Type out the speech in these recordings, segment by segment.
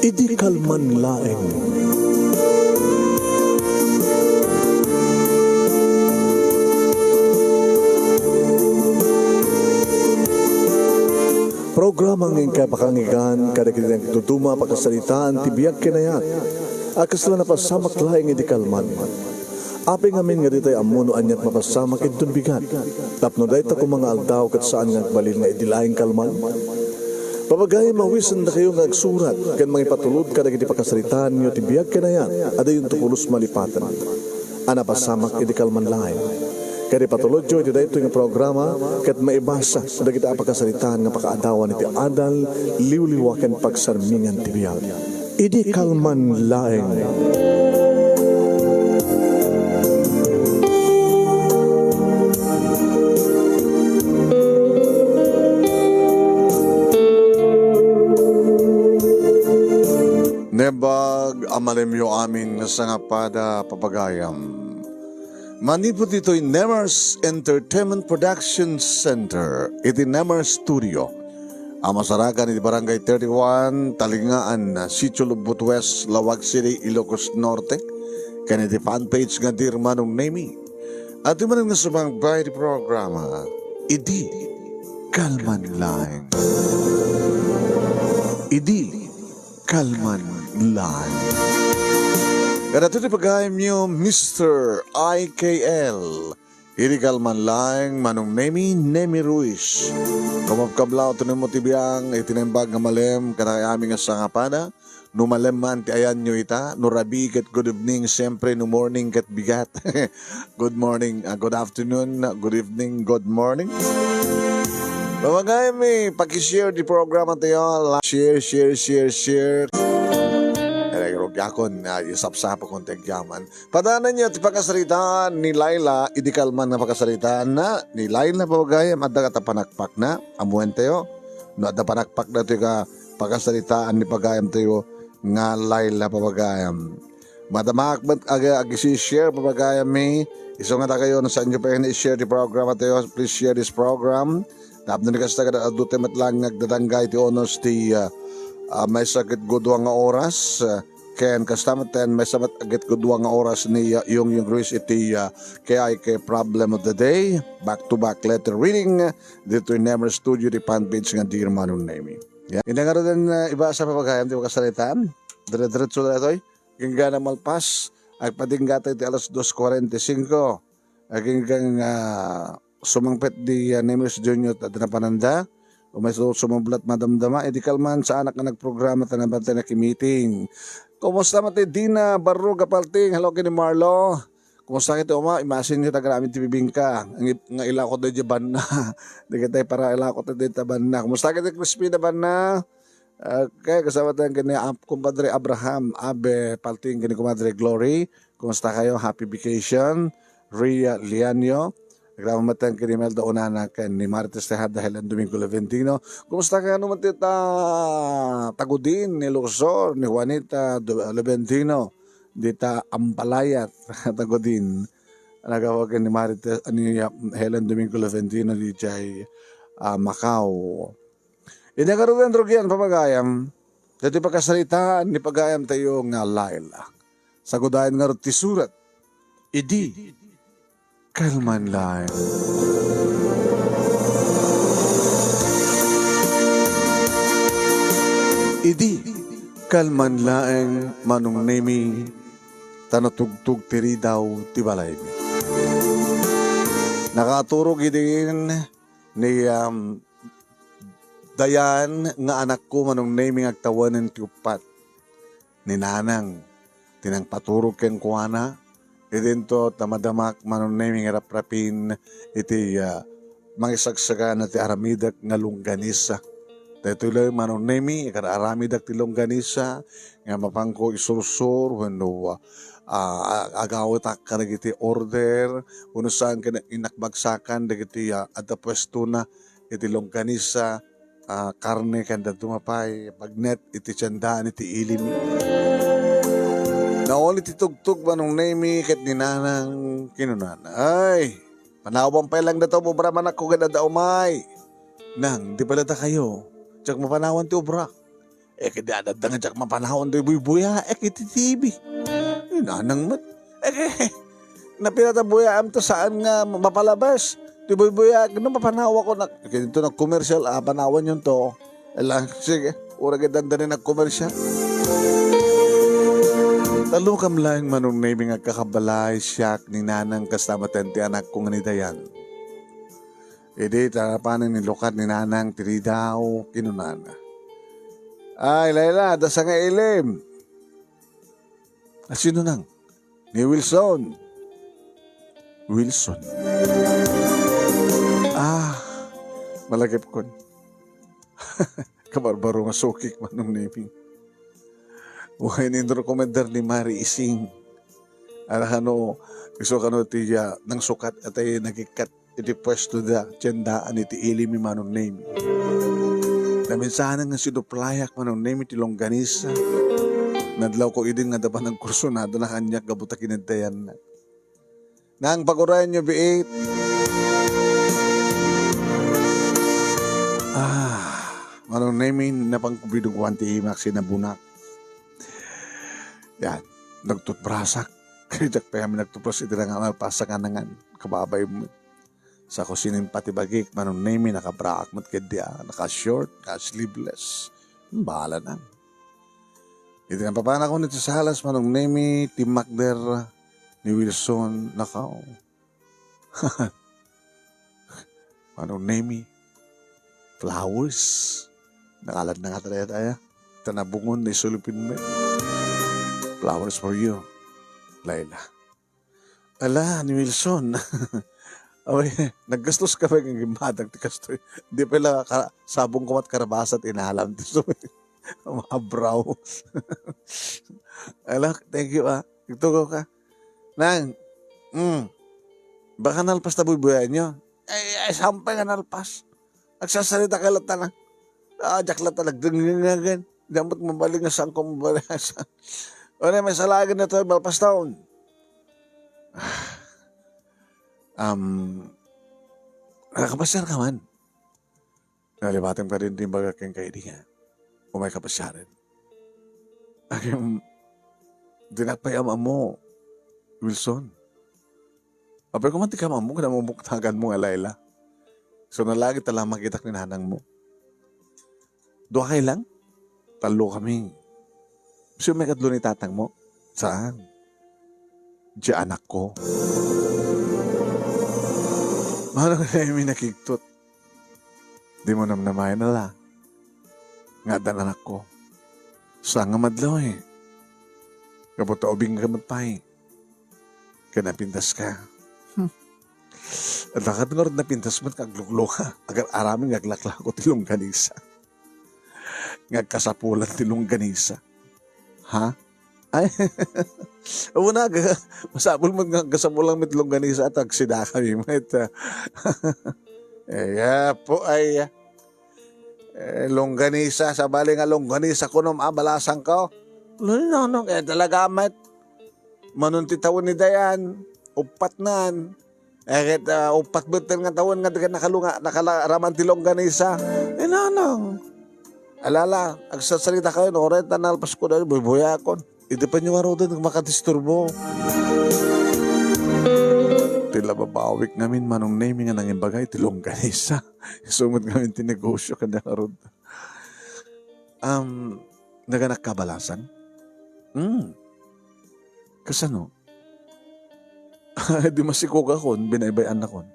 Idi kalman laeng. Programa ng kapakangigan, kada kinang tutuma pakasalitaan, tibiyag kinayat. Akas na napasamak laeng idi kalman. Aping amin nga ditay amuno anyat mapasamak idun bigat. Tapno dayta ko mga aldaw kat saan nga balil nga idilaeng kalman. Papagay mawisan na kayo nga agsurat, kan mga ipatulod kada kiti pakasalitaan nyo tibiyag kinayat, ada yung tukulos malipatan. Ana pasamak idi kalman laeng. Kaya patulod jo, iti dahito yung programa, kat maibasa, da kita apakasalitaan nga pakaadawan iti adal, liwliwakan pagsarmingan tibiyal. Idi kalman laeng. Nebag amalimyo amin nga sangapada papagayam. Manipot ito'y Nemers Entertainment Production Center, iti Nemers Studio. Ang masarakan iti Barangay 31, Talingaan, Sitio Lubot West, Lawag City, Ilocos Norte. Kaya iti fanpage nga Dear Manong Nemi. At ito man nga sumang bayad programa, Idi Kalman Lang. Idi Kalman Lang. Kada ito pagkayam niyo, Mr. IKL. Irigal man lang, Manong Nemi Ruiz. Kumapkablaw ito ng motibiyang, itinembag nga malem, kada aming asangapada. Numalem man, ti ayan nyo ita. Nurabi kat good evening, siyempre, no morning kat bigat. Good morning, good afternoon, good evening, good morning. Mamagayam pakishare di programa tayo. Share. Yakon isapsapa kong tegyaman. Padanan niya ti pakasaritaan ni Laila, idikalman na pakasaritaan na ni Laila pawagayam at dagat panakpak na amuan tayo. No at panakpak na ito ka pakasaritaan ni pagayam tayo nga Laila pawagayam. Madamak ba't ag-share pawagayam iso nga ta kayo na saan nyo pa yung i-share di programa tayo. Please share this program. Tapos na nikas taga adutemat lang nagdadanggay ti onos ti may sakit gudwa nga oras. Ken kastamatan may sabat agit ko duwa nga oras ni yung Ruiz iti kaya problem of the day, back to back letter reading dito in Nemer Studio di fanpage nga Dear Manong Nemi. Hindi nga rin iba sa papagayam di makasalitaan dire-diretso na ito'y gingga na malpas ay padinggata iti alas 2:45 aginggang sumangpet di Nemer Studio at na pananda may sumublat madamdama edi kalman sa anak na nagprograma tanabante na kimiting. Kumusta mati Dina Barro Gapalting? Hello kini Marlo. Kumusta kito uma? Imasin niyo taga namin tibibingka. Nga ila ko doon jaban na. Di kita para ila ko doon taban na. Kumusta kito crispy na ban na? Okay, kasama tayo kini kumpadre Abraham Abe Palting kini kumadre Glory. Kumusta kayo? Happy vacation. Ria Lianio. Nagramamatan kini Melda Unana ken ni Marites Tejada Helen Domingo Leventino. Kumusta kaya naman tita Tagudin ni Luxor ni Juanita Leventino dita Ampalayat Tagudin. Nagawag ni Marites ni Helen Domingo Leventino di jay Macau. Inagarugan drogyan pamagayam. Dito pagkasalitaan ni pagayam tayo nga Laila. Sagudayan nga ti surat. Idi kalman lang. Idi kalman lang Manong Nemi tanatugtog tiri daw ti balay. Nakaturog din ni Dayan nga anak ko Manong Nemi agtawanan ti upat ni nanang tinang paturog ken kuana. Idinto tamadamak Manong Nemi nga raprapin iti mangisagsaga na ti aramidak nga longganisa. Dito lang Manong Nemi kada aramidak ti longganisa nga mapangko isursur wenno agawatak ka iti order uno saan ka inakbagsakan dagiti adda pwesto na iti longganisa karne kanda tumapay bagnet iti tiyandaan iti ilim. Nauli titugtog Manong Nemi ket ni nanang kinunan. Ay, panawang pa lang na to, mubra man ako ganda umay. Nang, di pala ta kayo. Tsak mapanawan ti ubra. Kaya dadang jak mapanahon do'y buya, kiti TV. Nanang mat. Napinatabuya am to saan nga mapalabas. Di buya, gano'n mapanawa ko na, ganito na commercial, panawan yun to. Lang, sige, urag ganda rin nag-commercial. Talo kam lang manong naming agkakabalay siyak ni nanang kasama tenti anak kong anidayan. Edi tarapanan ni lukat ni nanang tiridaw kinunana. Ay, Layla, dasa nga ilim. Sino nang? Ni Wilson. Wilson. Malagip kon. Kabarbaro nga sukik manong naming. Buhay ni rekomendar ni Mari Ising. Ano, gusto ka no tiya ng sukat at ay nagikat iti pwesto da tiyandaan iti ili mi manong naming. Naminsahan nga sinuplayak manong naming iti longganisa. Nadlaw ko idin nga dapan ng kursunado na kanyak gabuta kinantayan na. Nang pagurayan nyo biit. Manong naming napangkubidong wanti imak sinabunak. Yan, nagtutbrasak. Kaya pa kami nagtupras iti nga malpasa ka nangan. Kababay mo. Sa kusinin pati bagik, manong naming nakabraak mat kadya, naka-short, naka-sleeveless. Bahala na. Ito nga papana ko nito sa halas, manong naming timakder ni Wilson, nakaw. Manong naming flowers. Nakalad na nga tayo. Tanabungon na isulupin mo. Flowers for you, Layla. Ala, ni Wilson. Naggastos ka ba yung gimadang tikastoy? Hindi pala sabong kumat karabasat inahalam. Mga brow. Ala, thank you Itugaw ka. Nang, baka nalpas na bubuyan nyo. Ay, sampay nga nalpas. Nagsasalita ka lata na. Jakla talag denggengan. Dapat mabalik nga saan ko mabalik nga saan. May salagan na ito, malpas taon. Nakakapasyan ka man. Nalibatin pa rin din baga kang kaibigan. Kung may kapasyaran. Dinatpayama mo, Wilson. Apay kung manti ka mo, kung namumuktagan mo nga Layla. So nalagi talang makitak ni nanang mo. Doa kayo lang? Talo kami. Gusto may katlo ni tatang mo? Saan? Diyan anak ko. Mahal ka na yung nakiktot. Di mo namnamayan na lang. Nga dan anak ko. Saan nga madlaw Kabuta obing gamat pa Kanapintas ka. At lakat nga rin napintas mo kagluklo ka. Agar aramin ngaglakla ko tilong ganisa. Ngagkasapulan tilong ganisa. Ha? Ay, una, masabol mo ngagkasapulang mitlong ganisa at agsida kami. Po ay longganisa, sabali nga longganisa kunom abalasan ko. No, kaya talaga amat. Manunti tawon ni Dayan, upat nan. Upat betul nga tawon nga nakalaraman ti longganisa. Nanang. Alala, agsasalita kayo, no, rin, tanalpas ko na, buya akon. Hindi pa nyo araw doon, makadisturbo. Tila babawik namin, manong naming nga nang imbagay, tilong ganisa. Sumot kami tinegosyo ka na araw. Naganak kabalasan? Kasano? Di masikog akon, binaybayan akon.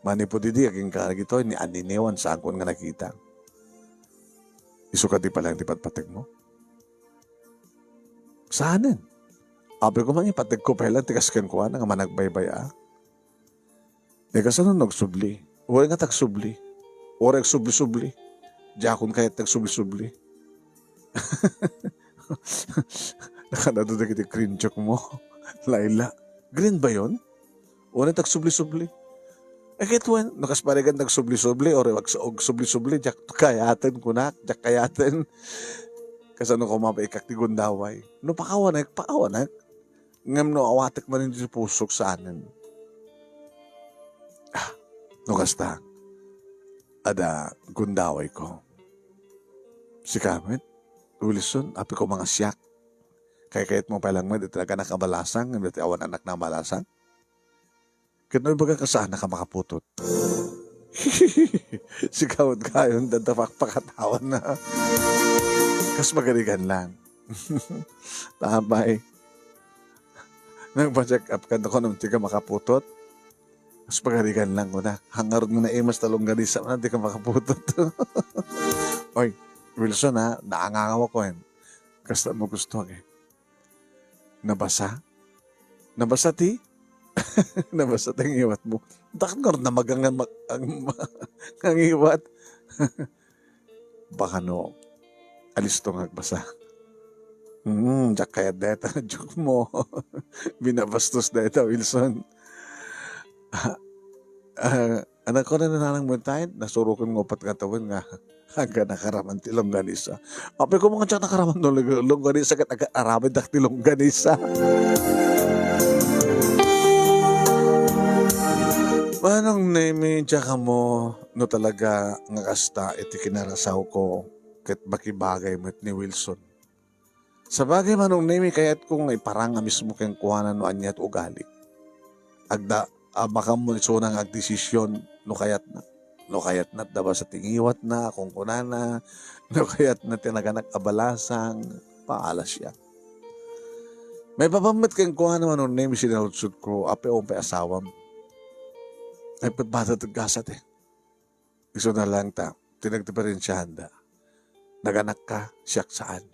Mani po didi, aking karagito, ni aninewan sa akon nga nakita. Isuka di pala yung tipatpatag mo? Saanan? Abre ko man ipatag ko pala, tikaskan ko nga managbaybay kasano nagsubli? Uwari nga tagsubli. Uwari agsubli-subli. Diyakon kaya tagsubli-subli. Nakanado na kita green joke mo. Layla. Green ba yun? Uwari tagsubli-subli. Kahit wan, nakasparigan nagsubli-subli or subli-subli, jak kayaten kunak, jak kayaten. Kasano ko mapaikak ti gundaway. No pakawanak. Ngam no awatek man hindi pusok sa anin. No kasta, ada gundaway ko. Si Kamet, Wilson, api ko mga siyak. Kaya kahit mo palang mo, di talaga nakabalasang, hindi awan anak na balasang. Kano'y baga kasaan na ka makaputot. Sigawad kayon, dadapak pakatawan na. Kas magaligan lang. Tabay. Nang pa-check up ka ko nung di ka makaputot. Mas magaligan lang ko na. Hangarod mo na mas talong ganisa na di ka makaputot. Oy, Wilson ha, naangangaw ko yan. Kasta mo gusto eh. Nabasa? Nabasa ti? Nabasa ting iwat mo. Takot nga rin na ang iwat. Baka no, alis to nagbasa. Diyak kaya deta, joke mo. Binabastos deta, Wilson. Anak ko na nananang mo tayo, nasurukan ng upat katawan nga. Hanggang nakaraman ti longganisa. Apay ko mga tiyak nakaraman ng longganisa kat araman dak ti longganisa. Manong name tsaka mo no talaga nga kasta iti kinarasaw ko ket bakibagay met ni Wilson. Sa bagay manong name kayat kong iparanga mismo kayang kuhanan no anya at ugali. Agda makam mo iso nang agdesisyon no kayat na. No kayat na daba sa tingiwat na kung kunana. No kayat na tinaganak abalasang paalas siya. May papamit kayang kuhanan manong name sinalutsud ko ape o pa asawam. Ay patbata tagasat eh. Iso na lang ta, tinagdiferensyahan da. Naganak ka, siyak saan.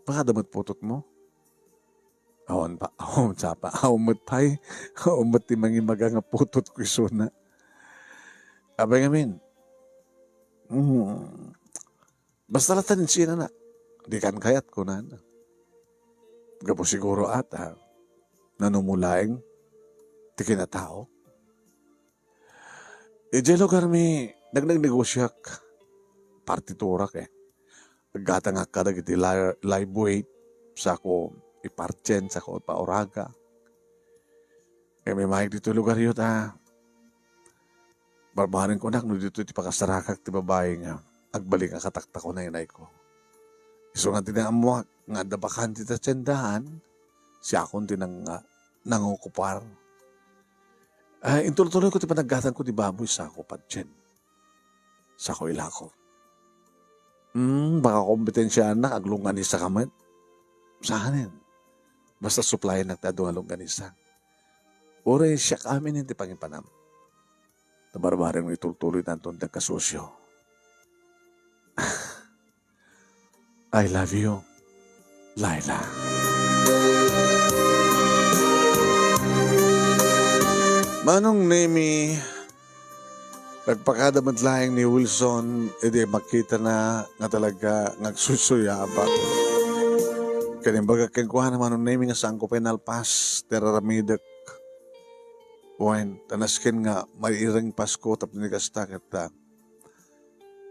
Baka damat putot mo. Awan pa, awan sapa, awan mat pa'y, awan mat timangi nga putot ko iso na. Abay ngamin, basta latan siya na. Di kan kayat ko na. Gapo siguro ata, nanumulaing, tikin na tao. Ije lugar mi nagnegosyak partiturak eh. Agata nga kada iti live weight sa ko iparchen sa ko paoraga. Eh may mahig dito lugar yun barbarin ko nak no dito iti pakasarakak ti babae nga agbalik ang katakta ko na inay ko. Iso nga tinaamuak nga dabakan ti tatsendahan siya akong tinang nangukupar. Intuloy ko ti panagatan ko ti baboy sa ako patchen. Sa ko ilako. Baka kompetensya na aglunganisa kaman. Saanin? Basta supply nagtado nga lungganisa. Ore siya kami hindi pangipanam. Tabarbareng ituloy nanton ng kasosyo. I love you, Laila. Manong name nagpakadamadlaing ni Wilson, edi makita na nga talaga nagsusuyaba. Kanimbaga kengkuhan naman ng name nga saan ko penalpas, teraramidak. Buwan, tanaskin nga may irang Pasko tapos ni kasta kita.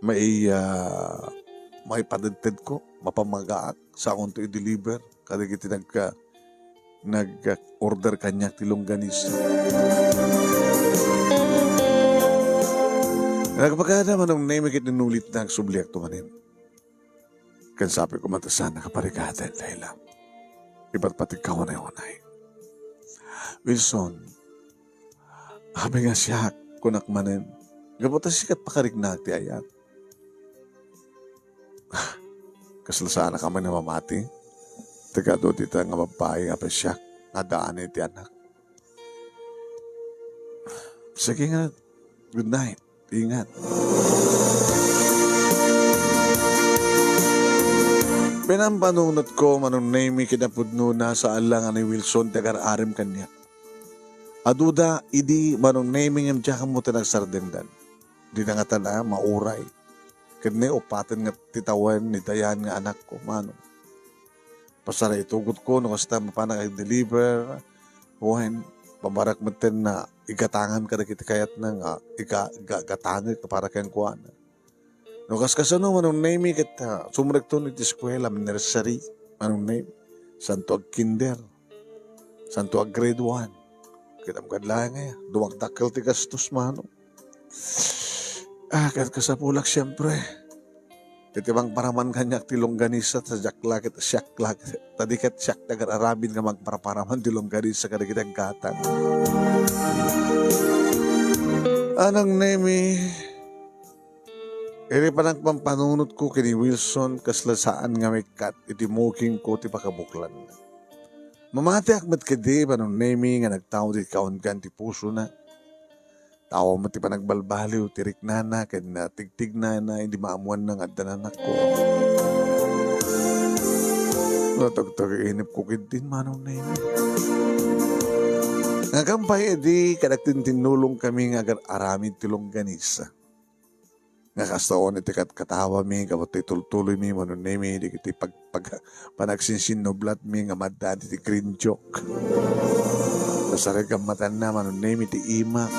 May padagtid ko, mapamagaak sa akong to i-deliver. Kada kita nag-order kanya tilong ganis. Nagpagkada man ng name ikit ninulit na subliak tumanin. Kan sabi ko matasan nakaparikatan, Laila. Iba't pati ka na yun ay. Wilson, habi nga siya kunak manin. Gabutas sikat pakarignak ti ayak. Kasalasaan na kami na mamati. Taga do dita nga babae nga pasyak. Nga daan iti anak. Sige nga, good night. Ingat. Pinampanunot ko manong name kinapudno na sa alangan ni Wilson tagar-arim kanya. Aduda, idi manong naming yung diyaka mo tinagsardendan. Di na nga tala, mauray. Kani upatin nga titawan ni Dayan nga anak ko, manong. Pasara itugot ko, no kasta mapanag-deliver, buhain, pamarak matin na igatangan ka na kita kayat na nga, igatangan ka para kayang kuha na. No kaskasano, manong name kita, sumulag to ni eskwela, nursery, manong name, santo ag kinder, santo ag grade 1. Kita magkadlayan nga, duwagdakil ti gastos, manong. Kahit kasapulak siyempre. iti bang paraman kanyak ti longganisa sa jaklak at syaklak. Tadi kat syak dagar arabin nga magparaparaman ti longganisa kada kitang katang. Anang nemi, iri pa nang pampanunot ko kini Wilson kaslasaan nga may kat iti muking ko ti pakabuklan. Mamati akmat kadi panong nemi nga nagtao ti kaon kan ti puso na. Tao mo ti panagbalbaliw, tirik na na, kaya na tigtig na na, hindi maamuan ng adananak ko. Natagtag-inip ko din manong na yun. Nga kampay edi, kadagtin tinulong kami nga agar aramid tilong ganisa. Nga kastaon iti katawa mi, kapot tultuloy mi, manong na mi, di kiti panagsinsinoblat mi, nga madaan iti green joke. Nasarag ang matan na, manong na mi, ti ima.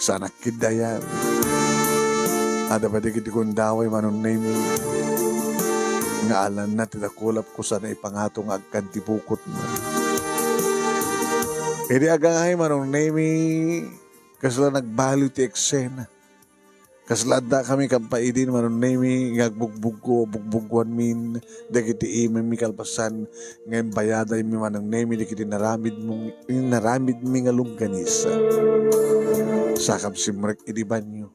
Sana kidayan. Ada pa di kiti kundaway manong name nga alan na tinakulap ko sana ipangatong agkan tibukot mo. Edi agangay manong name kasla nagbaliw ti eksena. Kasla da kami kampaidin manong name nga bugbog ko bugbugwan min dagiti imi mi kalpasan ngayon bayaday mi manong name di kiti naramid mi nga lungganisa. Sakap si Mrek idi banyo.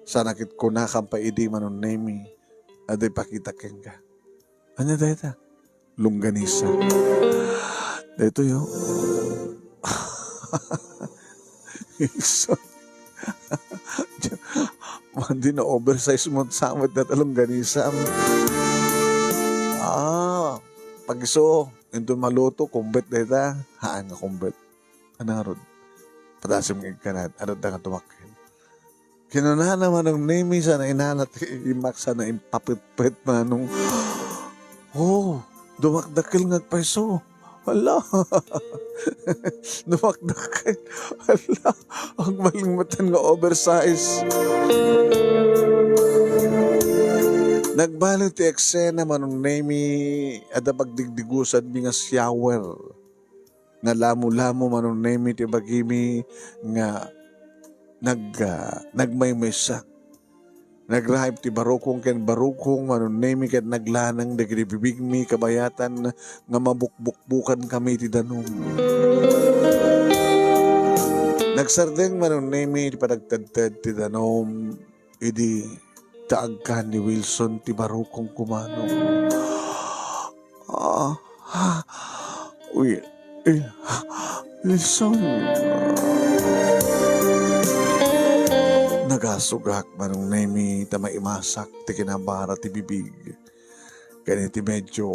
Sanakit ko na kampa idi manon nemi. Aday pakita kenga. Ano dahi ta? Lungganisa. Dito yo. Mandi na oversize mo samad na talungganisa. Pag-iso. Ito maluto, kumbet dahi ta. Haan nga kumbet. Anarod. Patasim ng kanan, arad na nga tumakin. Kinunahan naman ng name sana inanat, imak sana impapit-pit manong, dumakdakil ngagpaiso. Hala, dumakdakil. Hala, ang malingmatan nga oversize. Nagbalo ti eksena manong name, ada pagdigdigusan mi nga shower. Nga lamo-lamo manong nemi ti bagimi nga nagmaymesa. Nagrahip ti barukong ken barukong manong nemi ket naglanang dagiti bibigmi kabayatan nga mabukbukbukan kami ti danom. Nagsardeng manong nemi ti padagtadtad ti danom idi taagkan ni Wilson ti barukong kumanong. Wilson. Nagasugak manong nemi ta maimasak ti kinabara ti bibig. Kaya ti medyo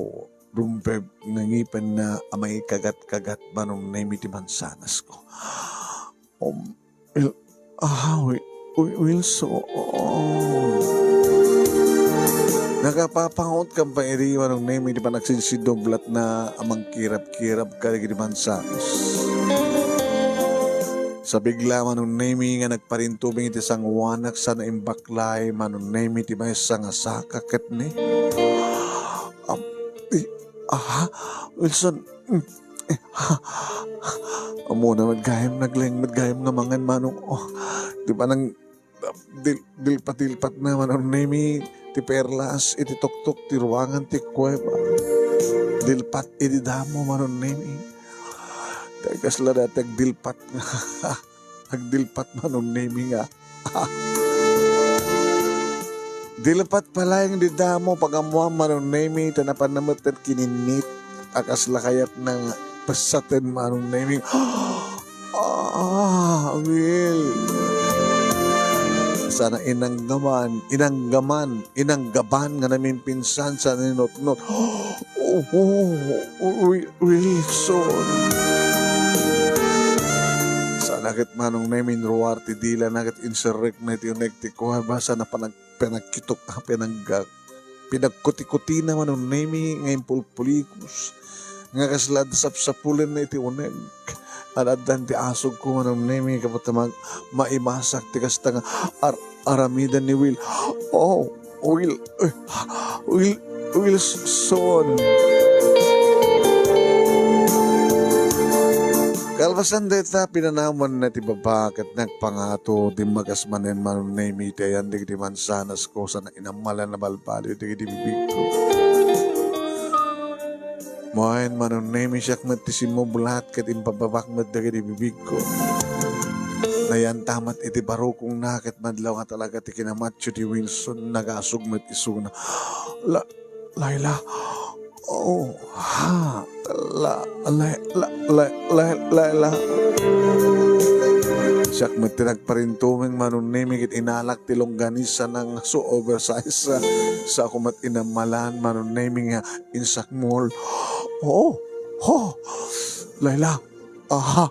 rumpeb nangipan na amay kagat-kagat manong nemi ti mansanas ko. Wilson. Nakapapangot kang pairiwan ng name, hindi pa nagsinsidoblat na amang kirap-kirap kaligi di mansanos. Sa bigla manong name nga nagparintubing iti sang wanak sa naimbaklay manong name iti may sang asakakat ni. Wilson. Amo na madgayam madgayam nga mangan manong di ba nang dilpat-dilpat na manong name ti perlas, iti tuktok, ti ruangan, ti kuweba. Dilpat, iti damo, manon nemi. Tegas la dati, agdilpat nga. Agdilpat, manon nemi nga. Dilpat pala yung di damo, pagamuha, manon nemi, tanapan naman at kininit. Akas la kayat ng pasatin, manon nemi. Will. Sana inanggaban nga namin pinsan sa ninot-not. Wilson. Sa nakit manong namin ruwar ti dila nakit insurrect na iti unekti ko basa na pinagkitok na pinagkuti-kuti na manong nami ngayon pulpulikus nga kaslad sapsapulan na iti unek. Aladan ti asog ko manong nemi kapag maimasak ti kasta nga aramidan ni Will. Wilson. Kalpasan deta pinanaman na ti babakat nagpangato di magasmanen man na imitayan di mansanas ko sa na inamalan na balbalo di bibig ko. Moain manon na siyak matisimo bulat kat impababak mat di bibig ko. Nayan tamat iti baro kong nakit madlaw nga talaga ti kinamatcho ti Wilson nagasog mat isuna. Laila, oh, ha, la. Siyak mo tinagparintuming manunimig it inalak ti longganisa ng so oversize sa kumat inamalan manunimig nga insakmol. Oh, Laila, aha,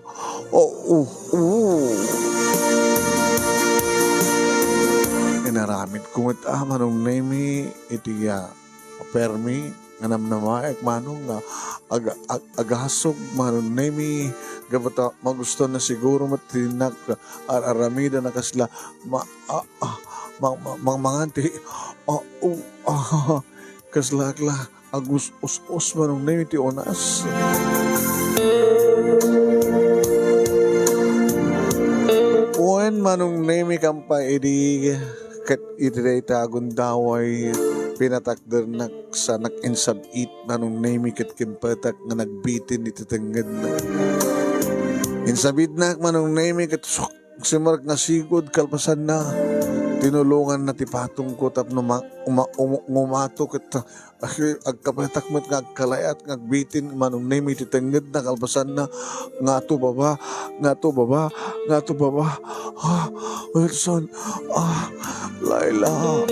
Inaramid kumit manunimig iti permi nga namnamaek manong nga agasog manunimi gabata magusto na siguro matinak aramida na kasla manganti kaslakla agus us manunimi ti onas Puan manunimi kampay edi kat iti tagun daway pinatakder sa nag-insabit manong namikit kimpatak nga nagbitin iti tanggad na. Insabit na manong namikit simark nga sigod kalpasan na tinulungan na ti patong ko tap ngumato ket agkapatak met nga agkalayat nga agbitin manong nami iti tanggad na kalpasan na ngato baba Wilson Laila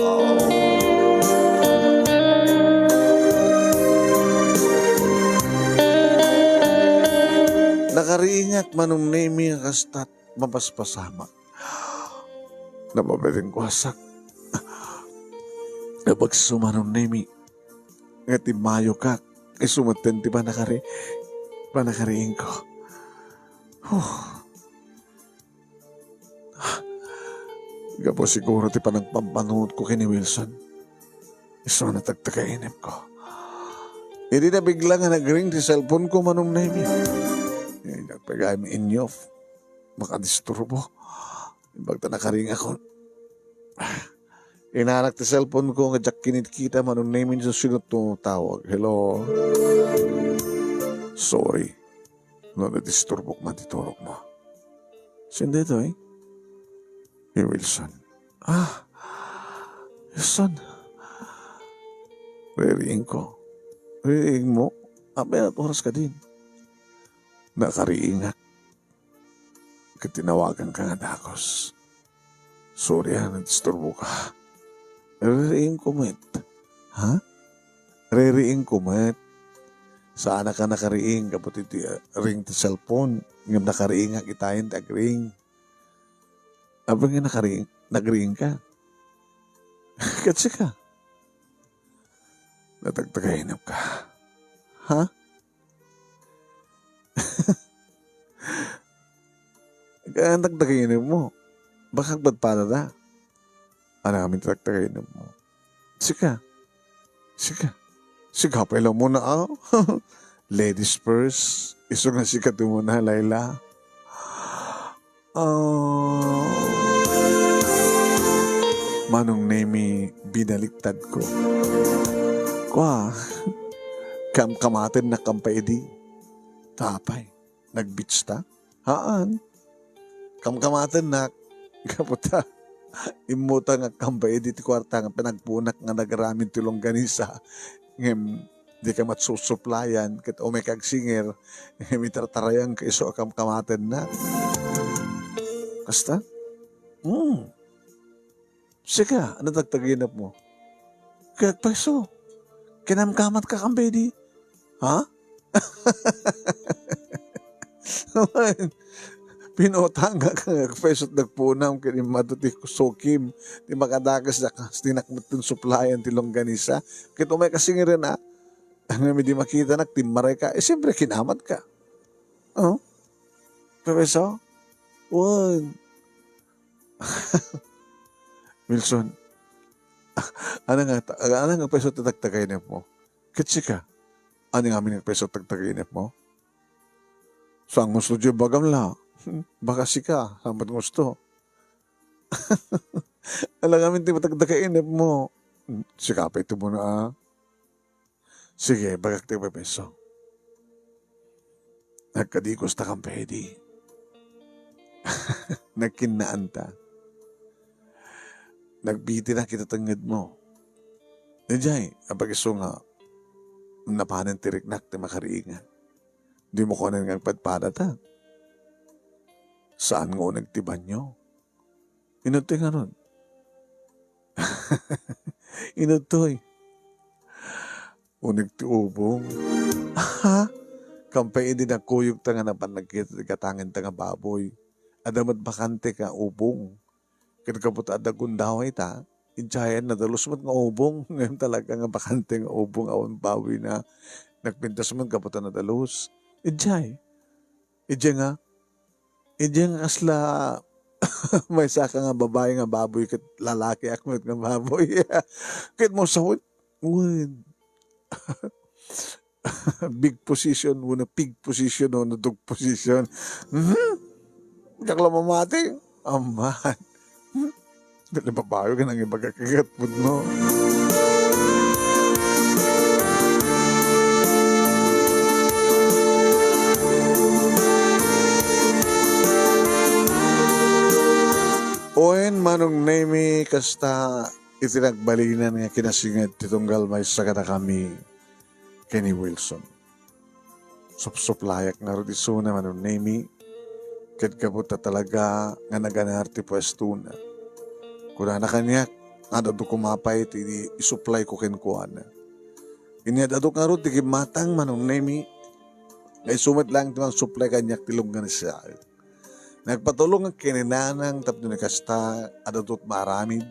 Nakariingak manong nami nga kastat mapaspasama. Nababaling kwasak. Napagsumanong nami nga timayo ka. Sumatan ti panakariing ko. Gapo siguro ti panagpampanood ko kini Wilson. Iso na tagtakainip ko. Hindi na bigla nga nag-ring ti cellphone ko manong nami. Nagpagay mo inyo, makadisturbo. Ibagta nakaring ako. Inanak ti cellphone ko, nga jak kinit kita, manong namin sa sinot tawag. Hello? Sorry. No, nadisturbo man titurok mo. Sindi ito Hey, Wilson. Wilson. Ririing ko. Ririing mo? Meron oras ka din. Nakariingak. Katinawagan ka nga dakos. Sorry nadisturbo ka. Ririing ko met. Ha? Ririing ko met. Sana ka nakariing kapot iti ring ti cellphone. Ngam nakariing nga kitayin tag-ring. Abang nga nag-ring ka. Katsi ka. Natagtagahinap ka. Ha? Kaya nagtagainip mo. Baka ba't para na? Ano kami nagtagainip mo? Sika. Sika pa lang muna Ladies first. Iso nga sikat mo na, Laila. Manong nemi binaliktad ko. Kamatin na kampaidi. Tapay. Nagbits ta? Haan. Kamkamatin na. Kaputa. Imuta nga kampaidi ti kwarta nga pinagpunak nga nagaramin tilong ganisa. Ngem di ka matsusuplayan ket o may kagsinger mitartarayan ka iso kamkamatin na. Kasta? Sika, ano tagtaginap mo? Kaya peso. Kinamkamat ka kampaidi. Ha? Pinotanga ka nga pesot nagpunam kini matuti kusokim ti makadagas na tinakmat ng suplayan ti longganisa kito may kasingirin ang nga di makita nagtimaray ka siyempre kinamat ka peso Wilson ano nga peso tatagtagainip mo kitsi ka ano nga aming peso tatagtagainip mo Saan gusto dyan bagam la? Baka sika, sambat gusto. Alam kami, di matagdakainip mo. Sikapay ito mo na ah. Sige, bagak tayo peso. Nagkadikos ta kang pwede. Nagkinaan ta. Nagbiti na kita tangad mo. Nandiyan, apag iso nga, napanan tiriknak na makariingan. Di mo ko nang padpada ta. Saan nga nagtiban nyo? Inutoy nga ron. Inutoy. Unig ti ubong. Ha? Kampay din ang kuyog ta nga napan nagkatangin ta nga baboy. Adamat bakante ka ubong. Kinakabot ada gundaway ta. Inchayan na dalos mo nga ubong. Ngayon talaga nga bakante nga ubong awan baboy na nagpintas mo kaputan na dalos. Inchay. Ije nga asla may saka nga babae nga baboy kat lalaki akmet nga baboy. Kit mo sahod. Big position, muna pig position, muna dog position. Kakla mamati. Aman. Dali babayo ka nang ibagakagat po no. Oen manong nemi kasta itinagbalinan nga kinasingat titunggal may sakata kami Kenny Wilson. Sup-suplayak nga rin iso na manong nemi kat kabuta talaga nga naganarti pwesto na. Kuna na kanya nga dado kumapay ti isupply ko kinkuana. Inya dado nga rin ti matang manong nemi nga isumat lang timang supply kanyak tilunggan siya. Nagpatulong ang kininanang tapno ni kasta adatot maramid.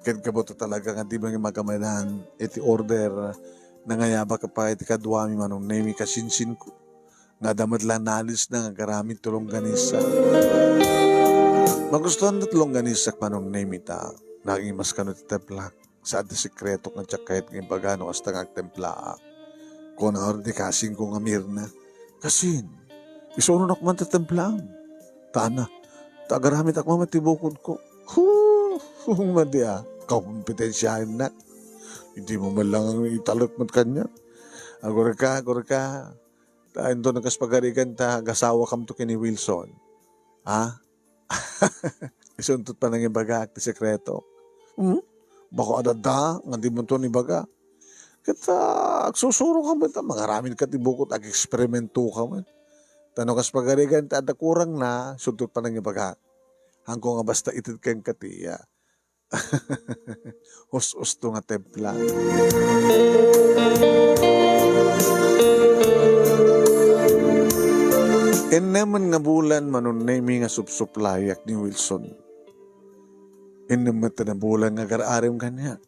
Kat kabuta talaga nga di ba nga magamanan iti order na ngayaba ka pa iti kadwami manong nemi kasinsin ko. Nga damat lang nalis na nga garamit tulong ganisa. Magustuhan na tulong ganisa manong nemi ta. Naging mas kanot templa. Sa ati sekreto nga tsakayat ng bagano hasta nga templa. Kung na orin di kasing kong amir na. Kasin, isunod ako man tatemplaan. Tana, tagaramit ako mamatibukod ko. Madi kakumpetensyahin na. Hindi mo man lang ang italot mo kanya. Agora ka. Taan doon nagkaspagarigan ta, gasawa kam to Kenny Wilson. Ha? Isuntot pa nang ibaga, akti sekreto. Bako adada, nga di mo to ni baga. Kata, agsusuro ka man ta, mangaramin ka tibukot, ag-eksperimento ka man. Tanong kaspagarigan ta, ada kurang na, suntot pa nang ibaga. Hangko nga basta itid kang katiya. Us-us to nga templa. Naman nga bulan manon nemi nga supsuplayak ni Wilson. Naman na bulan nga kararim kanya.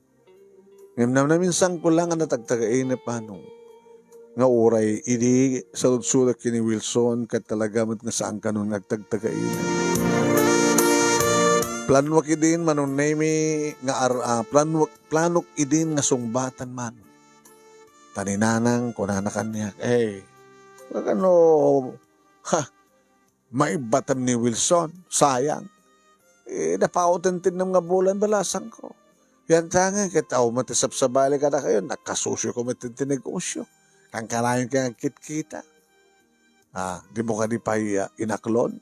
Ngayon namin sang ko lang nga natagtagain na paano. Nga oray, idi sa ludsudak ni Wilson kat talagamit nga saan ka nung nagtagtagain. Planwak idin manon nemi nga planok idin nga sungbatan man. Taninanang kunana kanya. Ano, maibatam ni Wilson, sayang. Napautentin ng nga bulan balasang ko. Yan tanga, kitaw matisap sa bali ka na kayo, nakasusyo ko matintinig usyo. Kang karayon ka kitkita. Di mo ka di pa inaklon.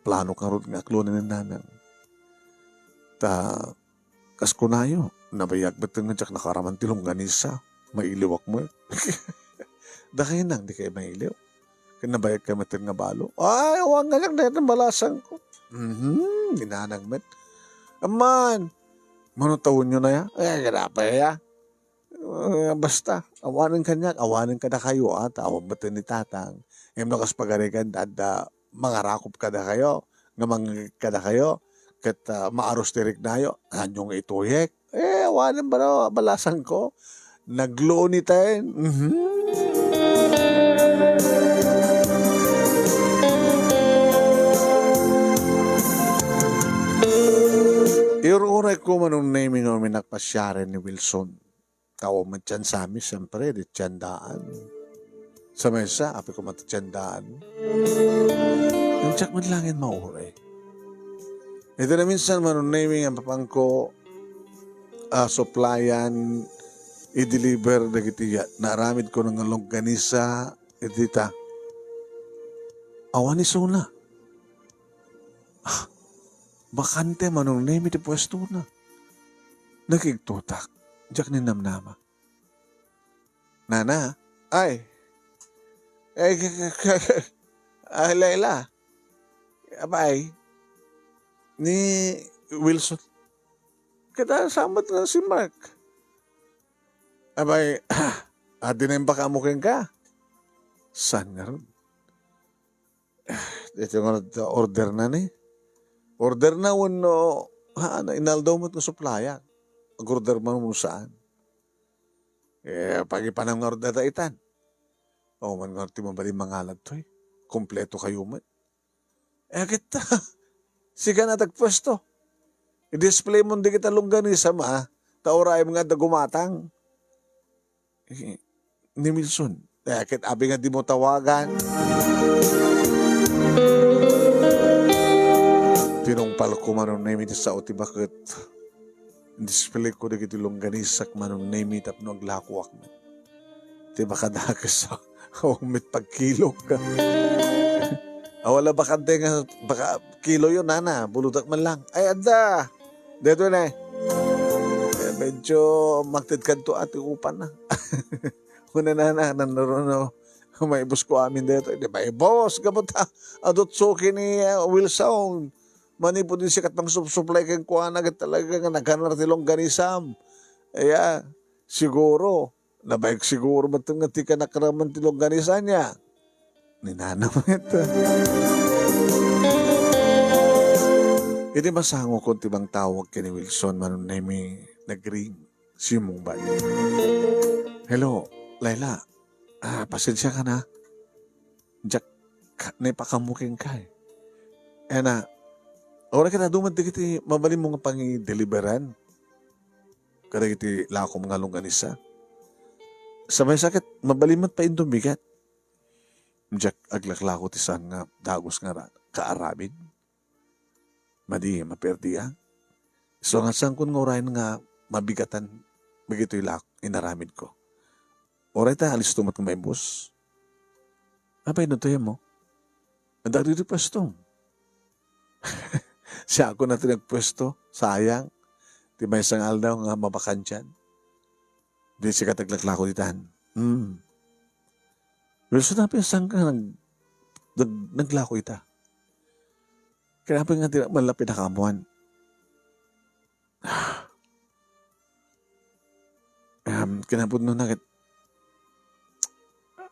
Plano ka rin nga aklonin ng nanang. Kaskunayo, nabayag ba't nga dyak nakaraman tilong ganisa. Mailiwak mo. Dahil nang di kayo mailiw. Nabayag ka matin nga balo. Ay, awang nga lang dahil balasang ko. Ginanang met. Aman, manutawin nyo na ya? Ganapay ya. Basta, awanin ka niya. Awanin ka na kayo. Tawag batin ni tatang. Ngayon na kaspagarigan, mangarakop ka na kayo. Ngamang ka na kayo. Kat maaros tirik na yo. Anyong ituyek. Awanin ba na balasang ko? Nagloon ni tayo. Iururay ko manong naming o minakpasyari ni Wilson. Kawaman tiyan sa amin, siyempre, di tiyan daan. Sa mesa, api ko matatsandaan. Yung tsak man langin mauray. Ito na minsan manunaming ang papangko supplyan i-deliver dagiti naramid ko ng longganisa itita. Awan ni Suna. Bakante manunami ti pwesto na. Nagigtutak. Diyak ni namnama. Nana, ay, Layla, abay, ni Wilson, kita samat na si Mark. Abay, din ba kamukin ka? Saan nga ron? Ito nga order na ni. Order na wano, inaldaw mo't ng supplyan. Mag-order man mo saan. Pag-ipanang nga order na itan. Man nga ti mabali mangalad to eh. Kompleto kayo man. Kita, siga na tagpwesto. I-display mo di kita longganisa ma, tauray mga dagumatang. Ni Milson, kit abi nga di mo tawagan. Tinumpal ko manon na imit sa uti bakit display ko di kiti longganisak manon na imit at naglakuak man. Di ba kadagas sa umit pag kilo ka. Wala ba kante nga, baka kilo yun, nana, bulutak man lang. Ay, anda, dito na medyo magtid kanto ati upan na. Una na, naroon na, may bus ko amin dito. Di ba, boss, gamot ha, adot suki ni Wilson. Mani po din sikat pang supply kang kuha na talaga nga naghanar tilong ganisam. Aya, siguro, nabayag siguro matang nga tika nakaraman tilong ganisa niya. Ninanaw ito. Hindi masango kung tibang tawag kini Wilson manon na may nag-ring si mong bali. Hello, Layla. Pasensya ka na. Jack, naipakamuking ka eh. Ora ka na dumad kiti mabali mo nga pang-deliveran. Kada kiti lako mga longganisa. Sa may sakit, mabalimat pa indumigat. Jack aglaklako ti san nga dagos nga kaarabid. Madi maperdiya. So nga san kun ngorain nga mabigatan bagito ilak inaramid ko. Oray ta alis tumat ng may bus. Abay no tayo mo. Ang dito pwesto. Siya ako na tinagpwesto. Sayang. Di ba isang aldaw nga mabakan dyan. Di siya kataglaklako ditan. Pero sinabi, saan ka naglako ita? Kaya pa nga tira malapit na kamuan. Kinapod nun na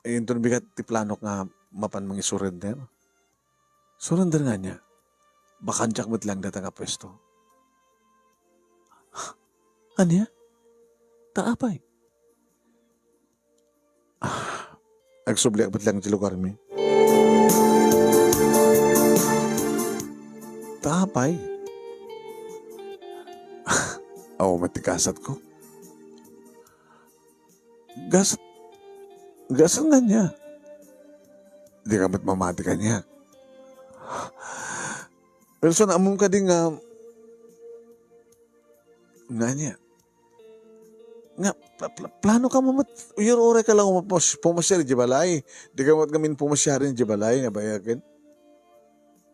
yung bigat ti plano nga mapan mga surrender. Surrender nga niya. Bakansyak mo't lang data nga pwesto. Anya? Taapay. Agsubliak ba't lang ti lugar mi? Taapay. Matikasat ko. Gasat nga niya. Di ka ba't mamati ka niya? Pero so naamong ka din nga niya. Nga, plano ka mamat, uyur-ure ka lang pumasyari di balay. Di ka mat gamin pumasyari di balay nga bayagan.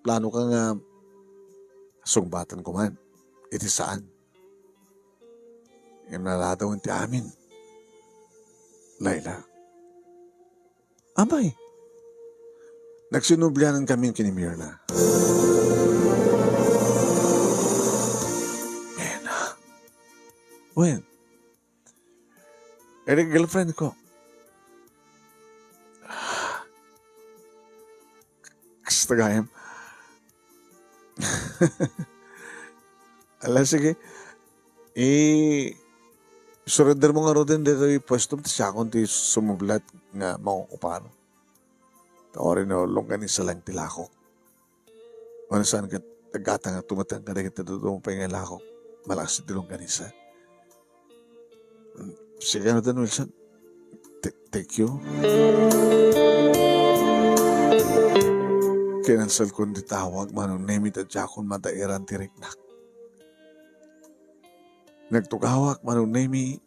Plano ka nga sungbatan ko man. Iti saan? Yung nalataw ti amin. Layla. Abay. Nagsinublanan kami kini Mirna. When? Girlfriend ko. Kastagayam. Ala, sige. Surrender mo nga ro din dito yung pwesto. Siya akong ti sumublat nga makukupar. Tawarin na longganisa lang tilakok. Ano saan ka tagata nga tumatang ka na kita doon pa yung lakok. Malakas ti longganisa. Sige na din, Wilson. Thank you. Kinansel ko di tawag manong nemi ta jakon matairan tiriknak. Nagtugawak manong nemi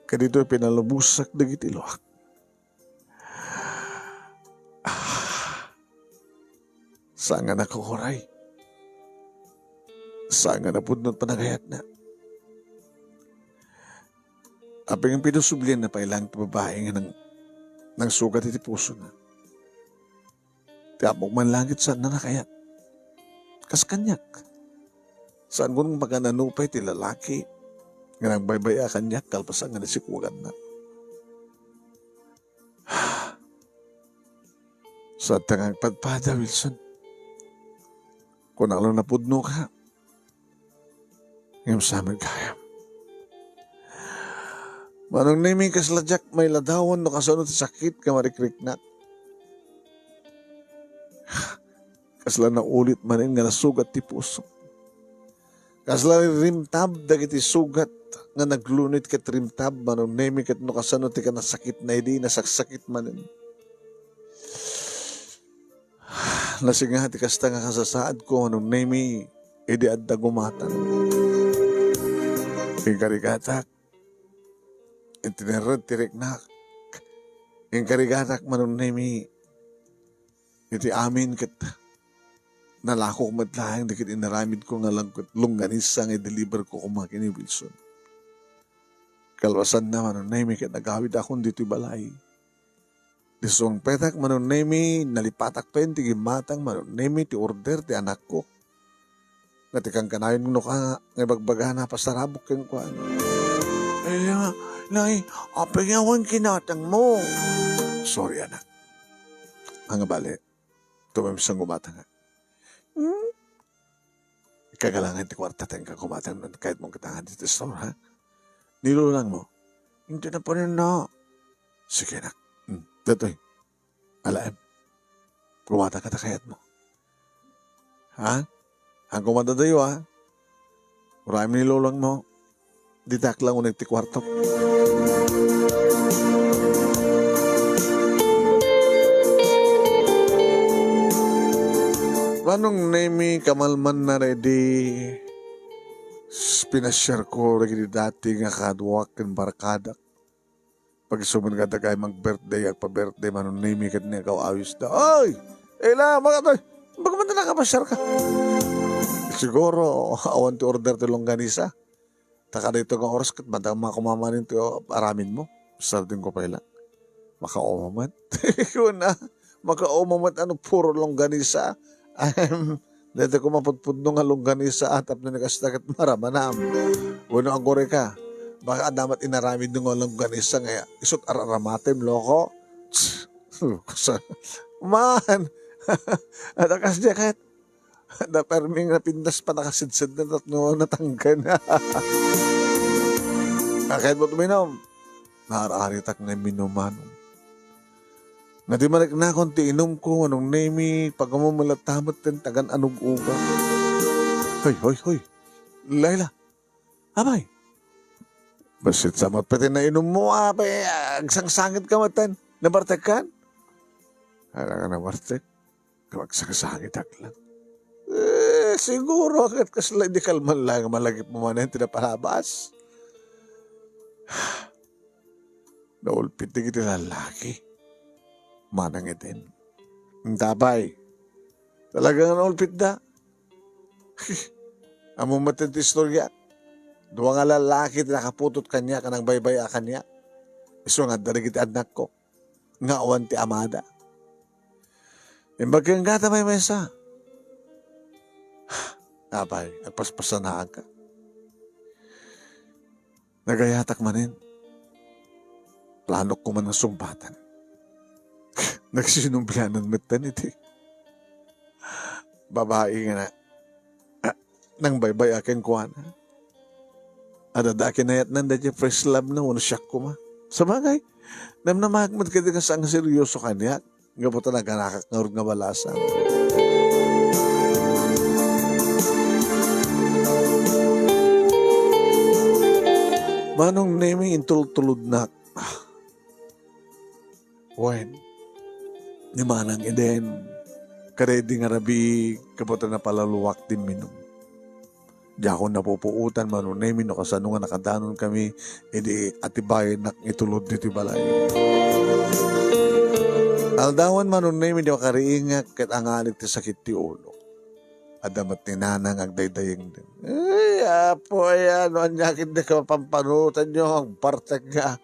kadito pinalubusak dagiti luwak. Saan nga nakukuray? Saan nga napudnot panagayat na? Aping ang pinusublian na pailang babae nga ng sugat iti puso na. Tiapok man langit saan na nakayat. Kas kanyak. Saan kung magananupay ti lalaki nga nagbaybaya kanyak kalpasan nga nasikugan na. Sa tangang padpada, Wilson. Kung alam na pudno ka, ngayon sa amin kaya. Manong naming kasladyak may ladawan no kasunod sakit ka marikriknak. Kasla na ulit manin nga nasugat ti puso. Kasla rimtab dagiti sugat nga naglunit ket rimtab manong naming ket no kasunod ti ka nasakit na hindi nasaksakit manin. Nasinga ti kasta nga kasasaad ko manong naming edi adda gumatan. Ingkarigatak itinerad tiriknak. Ingkarigatak manong naming iti amin ket nalako madlaang dikit inaramid ko nga lang lungganisa nga i-deliver ko kumaki ni Wilson. Kalwasan na manong nemi ket nagawid akong dito balay. Disuang petak manong nemi nalipatak pen ti gimatang manong nemi ti order ti anak ko. Nga tikang kanayon no ka nga bagbagana pasarabok keng kuan. Nay, apingawan kinatang mo. Sorry anak. Ang bali, tumamisang gumatang nga. Kagalangan ti kwarta tayong kagumatang kahit mong katangan dito store, ha? Nilulang mo. Hindi na pa rin na. Sige na. Datoy. Alaim. Gumatang ka takayat mo. Ha? Ang kumanda tayo, ha? Maraming nilulang mo. Ditak lang unang ti kwarto. Manong nemi kamalman na ready pinasyar ko lagi dati nga kadwak kan barkadak. Pag suman ka kay mag-birthday at pa-birthday manong nemi kat niya kaw awis na. Ay! Ela, makatoy! Bagaman na nakapasyar ka? Siguro, awan ti order ti longganisa. Taka dito ka oras kat madang makumamanin ti aramin mo. Sardin ko pa ilang. Makaumamat. Yun na. Makaumamat ano puro longganisa. Dito ko mapudpudno nga longganisa atap na nakastagat maramanam. Bueno ang gore ka. Baka damat inaramid ng longganisa nga isot araramatim loko. Man. At akas diya kahit na perming na pindas pa nakasidsid na tatno natanggan. Kahit mo tuminom. Naararitak na minumanong. Nga di manik na akong tiinom ko, anong nemi, pag mamalatamot din, tagan anong uga. Hoy. Layla. Abay. Basit sa mapitin na inom mo, abay, agsangsangit ka matan. Nabartek ka? Hala ka nabartek. Kamagsang-sangit lang. Siguro, kahit kasla, di kalman lang, malagip mo man yan, tinapalabas. Naulpit di kita lalaki. Manang itin. Ang tabay. Talagang naulpit na. Amo matindi istorya. Duwa nga lalaki nakaputot kanya kanang baybaya kanya. Iso nga darigit anak ko. Nga awan ti amada. Imbagkang gata may mesa. Abay, agpaspasanaan ka. Nagayatak manin. Planok ko man ng sumbatan. Nagsinumbilanan matan iti. Babae nga na. Nang baybay aking kuha na. Adadakin na yat nanda dyan fresh love na. Uno siyak ko ma. Sa bagay. Namnamagmad ka din ka sa ang seryoso kanya. Nga po talaga nakakangurog nga balasan. Manong naming intultulod na. Wen, ni manang iden, karedi nga rabi, kaputan na palaluwak din minum. Di ako napupuutan, manunay no kasano nga nakadanon kami, edi atibayan na itulod dito balay. Aldawan manunay di ako kariingak, kat ang alit ti sakit ti ulo. Adamat ni nanang agdaydayeng din. Ay, apo, ayan, ano yakin di ka pampanutan nyo, ang partek nga.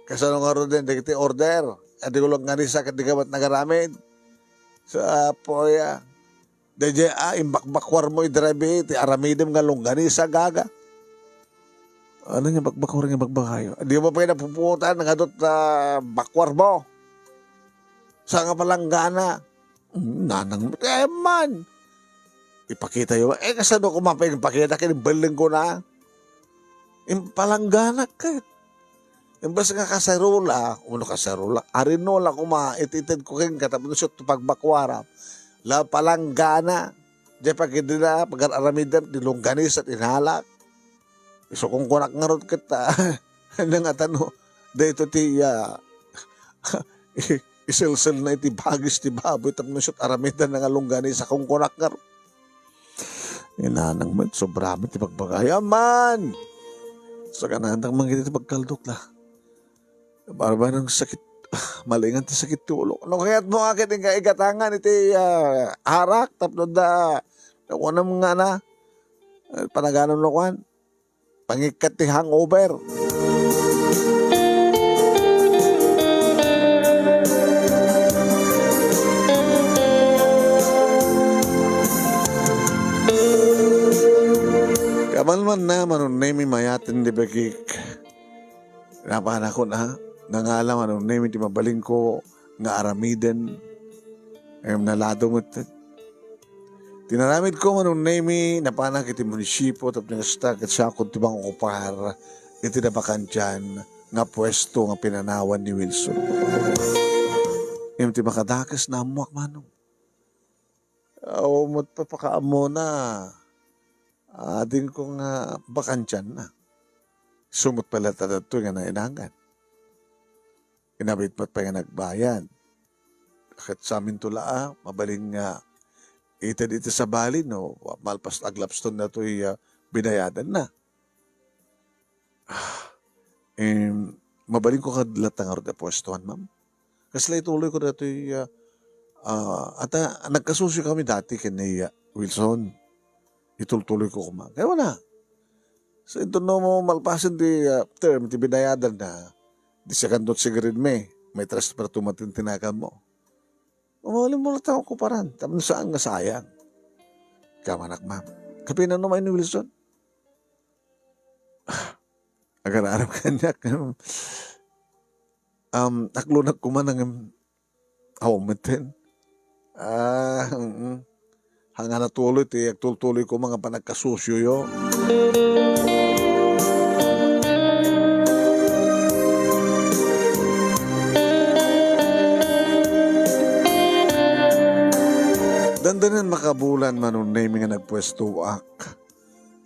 Kasano nga ro din, di kiti order. Adi ko lang nga rin sakit di ka ba't nagaramid. Sa apo, ayan. Daya, imbakbakwar mo idrabi, ti aramidem nga lunggani sa gaga. Ano nga bakbakwar nga bakbakayo? Di mo pa yung napuputan, nga doon bakwar mo. Sa nga palang gana. Nanang, man. Ipakita yun. Kasano kumapay ipakita, kinibaling ko na. Impalangganak ka. Imbas nga kasarula, uno kasarula, arinola ititin ko king katapos ito pagbakwara. La palanggana. Diya pagkidila, pag-aramidam, dilungganis at inhalak. So kung kunak nga ron kita, nang atano, dito ti, isilsil na iti bagis ti baboy tapos siya aramidan na nga lunggani sa kung kunak nga ron. Inanang man, sobra man ti pagbagaya man. Sa kanandang manggit iti pagkaldok la. Barba ng sakit, malingan ti sakit ti ulo. Ano kaya't mo akit yung kaigatangan iti harak tapos da, nakuha na mga na, panaganon nakuhan, pangikat ti hangover. Kamalman na manunay mi mayatin di bagik. Napahan ako na, nangalam manunay mi di mabaling ko nga aramiden. Ayun nalado mo ito. Tinaramid ko manunay mi napanak iti munisipyo tapos nagastag at siya kung tibang upar iti nabakan dyan nga pwesto nga pinanawan ni Wilson. Yung ti makadakas na amuak manong. Mo't papakaamo na. Din ko nga bakansyan na. Sumot pala tatato nga na inangan. Inabit pa nga nagbayan. Kahit sa amin tula, mabaling nga itad ito sa bali, no? Malpas aglapston na ito'y binayadan na. Mabaling ko kadlatang arod na pwestuhan, ma'am. Kasi ituloy ko na ito'y nagkasusyo kami dati kay Wilson. Itultuloy ko kumang. Kaya wala. So ito no mo malpasan di term, di binayadan na. Di siya kandot sigarin may trust para tumatintinakan mo. Umalim mo lang ko paran. Tapos saan nga sayang. Kamanak ma'am. Kapinan naman ni Wilson. Agar-arap kanya. Aklunag ko man ang hawamitin. Hanga natuloy, tultuloy ko mga panagkasusyo yo. Dandanan makabulan manunay mi nga nagpwestuak.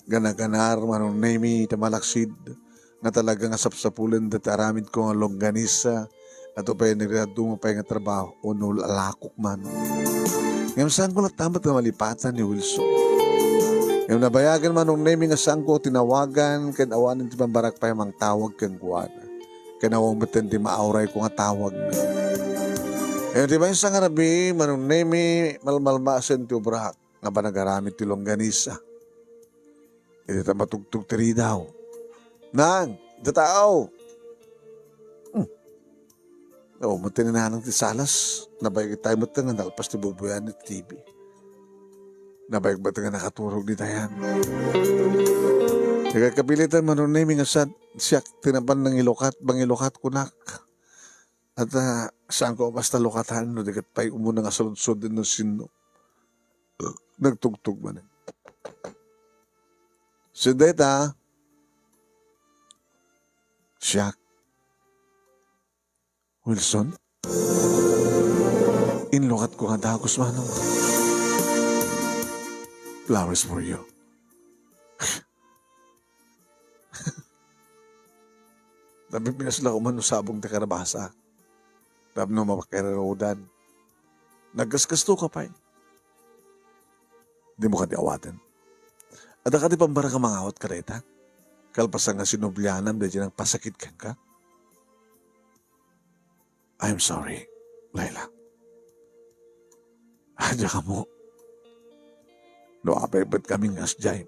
Ganaganar manunay mi tamalaksid. Nga talaga nga sapsapulan dati aramid ko nga longganisa. Ato pa yung nagradungo pa yung trabaho o nulalakok man. Ngayon saan ko natamat na malipatan ni Wilson. Ngayon nabayagan man nung naming nga saan ko tinawagan kan awanin ti pambarak pa yung tawag kang kuwan. Kanawang batan ti maauray ko nga tawag na. Ngayon di ba yung sang arabi manong nami malmalmasan ti ubrak nga ba nagaramit ti longganisa. Ito ta matugtog tiri daw. Nang, datao. Matinananang ti salas. Nabayag tayo mo nga nalpas ti bubuyan ni TV. Nabayag ba nga nakaturog ni Dayan. Nagkakapilitan manunay nga siya tinapan ng bangilokat kunak. At saan ko basta lokatan no dikat pa'y umuna nga saludsod din ng sino. Nagtugtog man. Si Deta, siya Wilson? Inlokat ko nga dagos manong. Flowers for you. Nabi pinasla ko man sabong te karabasa. Tapno mapakirarodan. Nagkaskasto ka pa eh. Di mo ka diawatan. At ka di pambara ka mangawat ka reta? Kalpasan nga sinublyanan, dahil nang pasakit ka. I'm sorry, Laila. Adya ka mo. No, apay-apay kaming asjay.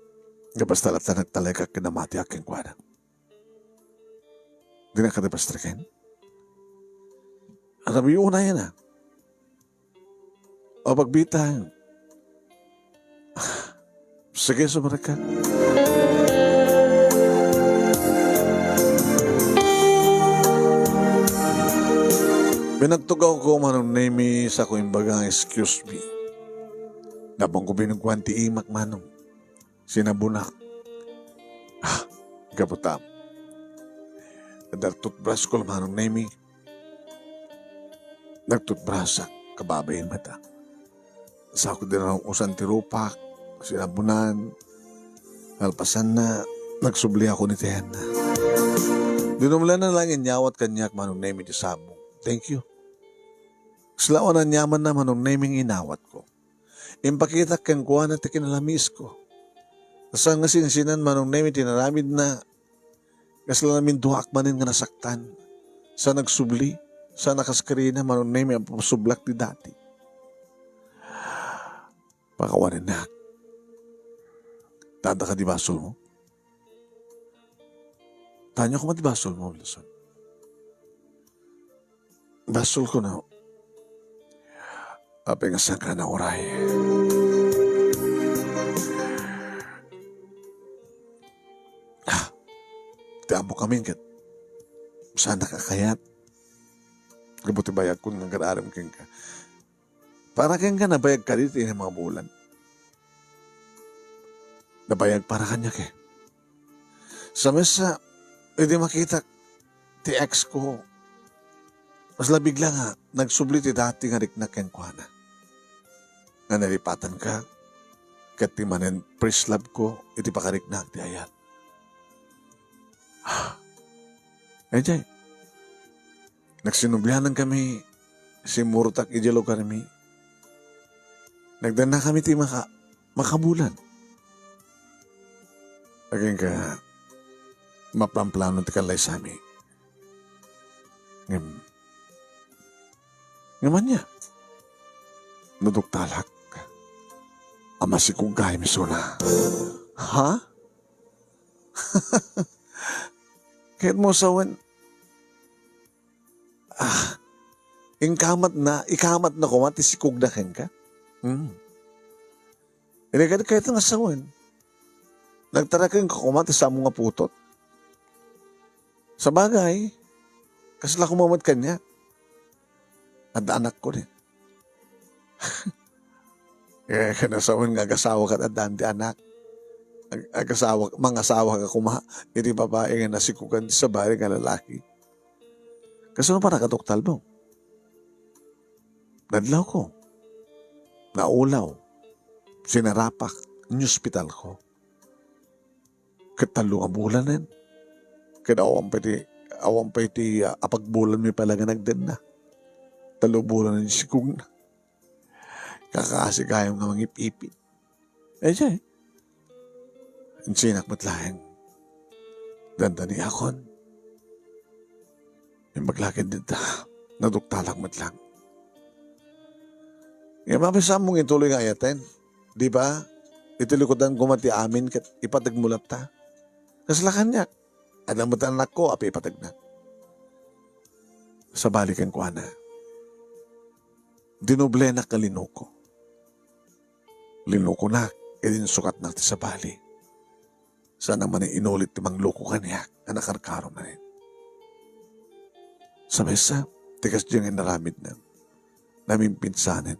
Kapag talat na nagtalay ka kinamati aking kwada. Di na ka napastrikin? Ang sabi yung una yan ah. O pagbitahan. Sige, sumarag ka. Pinagtugaw ko manong name sa ko imbagang excuse me. Napang ko binugwan ti imak manong. Sinabuna. Kaputam. Kadar toothbrush ko manong name. Nagtoothbrush sa kababayin mata. Sa ako din ang usan tirupak. Sinabunan. Alpasan na. Nagsubli ako ni Tiyan na. Dinumlan na lang inyawat kanyak manong name di sabong. Thank you. Slaon ang yaman na manong naming inawat ko. Impakita kang kuha na tikinalamis ko. Sa nga sinsinan manong naming tinaramid na kasla namin duhak manin nga nasaktan. Sa nagsubli, sa nakaskarina manong naming ang pasublak di dati. Pakawanin na. Tada ka di basol mo? Tanya ko ma di basol mo, Wilson? Basol ko na. Apeng nga ka na oray. Tiamo kami kat. Sana kakayat. Kabuti bayag ko nga gararam keng ka. Para keng ka nabayag ka dito ng mga bulan. Nabayag para kanya ke. Sa mesa, hindi makita ti ex ko. Mas labig lang ha, nagsubli ti dati nga riknak keng kuhana. Nga nalipatan ka, kat ti manen pre-slab ko, iti pakariknak ti ayat. Eh, jay, nagsinublihanan kami, si Murtak ijalo kami. Nagdana kami ti makabulan. Laging ka, mapamplano ti kalay sa amin. Ngaman niya, nuduktalak. Ama si Kugay, misuna. Ha? Kahit mo sawan, ikamat na kumati si Kugdaken ka? Hindi kahit nga sawan, nagtarakin ka kumati sa mga putot. Sa bagay, kasla kumamad kanya, at anak ko rin. Eh, kanasawan nga agasawa ka at dante anak. Mga asawa ka hindi babae nga nasikukan sa bahay nga lalaki. Kasi ano pa nakatuktal mo? Nadlaw ko. Naulaw. Sinarapak. Ang hospital ko. Katalo ang bulanan. Kada awang pa iti apagbulan mi pala nga nagden na. Talo bulan ng sikong na. Kakasi kayong nga mangipipit. Eh, siya eh. Ang sinak matlaeng. Dandani akon. Yung maglakid dito. Naduktalak matlang. Yung mabisa mong ituloy nga ayaten. Di ba? Itulikodan kumati amin kat ipatagmulap ta. Kaslakan niya. Alam mo anak ko, api ipatag na. Sa balikan ko na. Dinoble na kalinoko. Linuko na, edin sukat natin sa bali. Sana man inulit timang loko kanya, anakarkaro na rin. Sa mesa, tigas diyang inaramid na, namin pinsanin.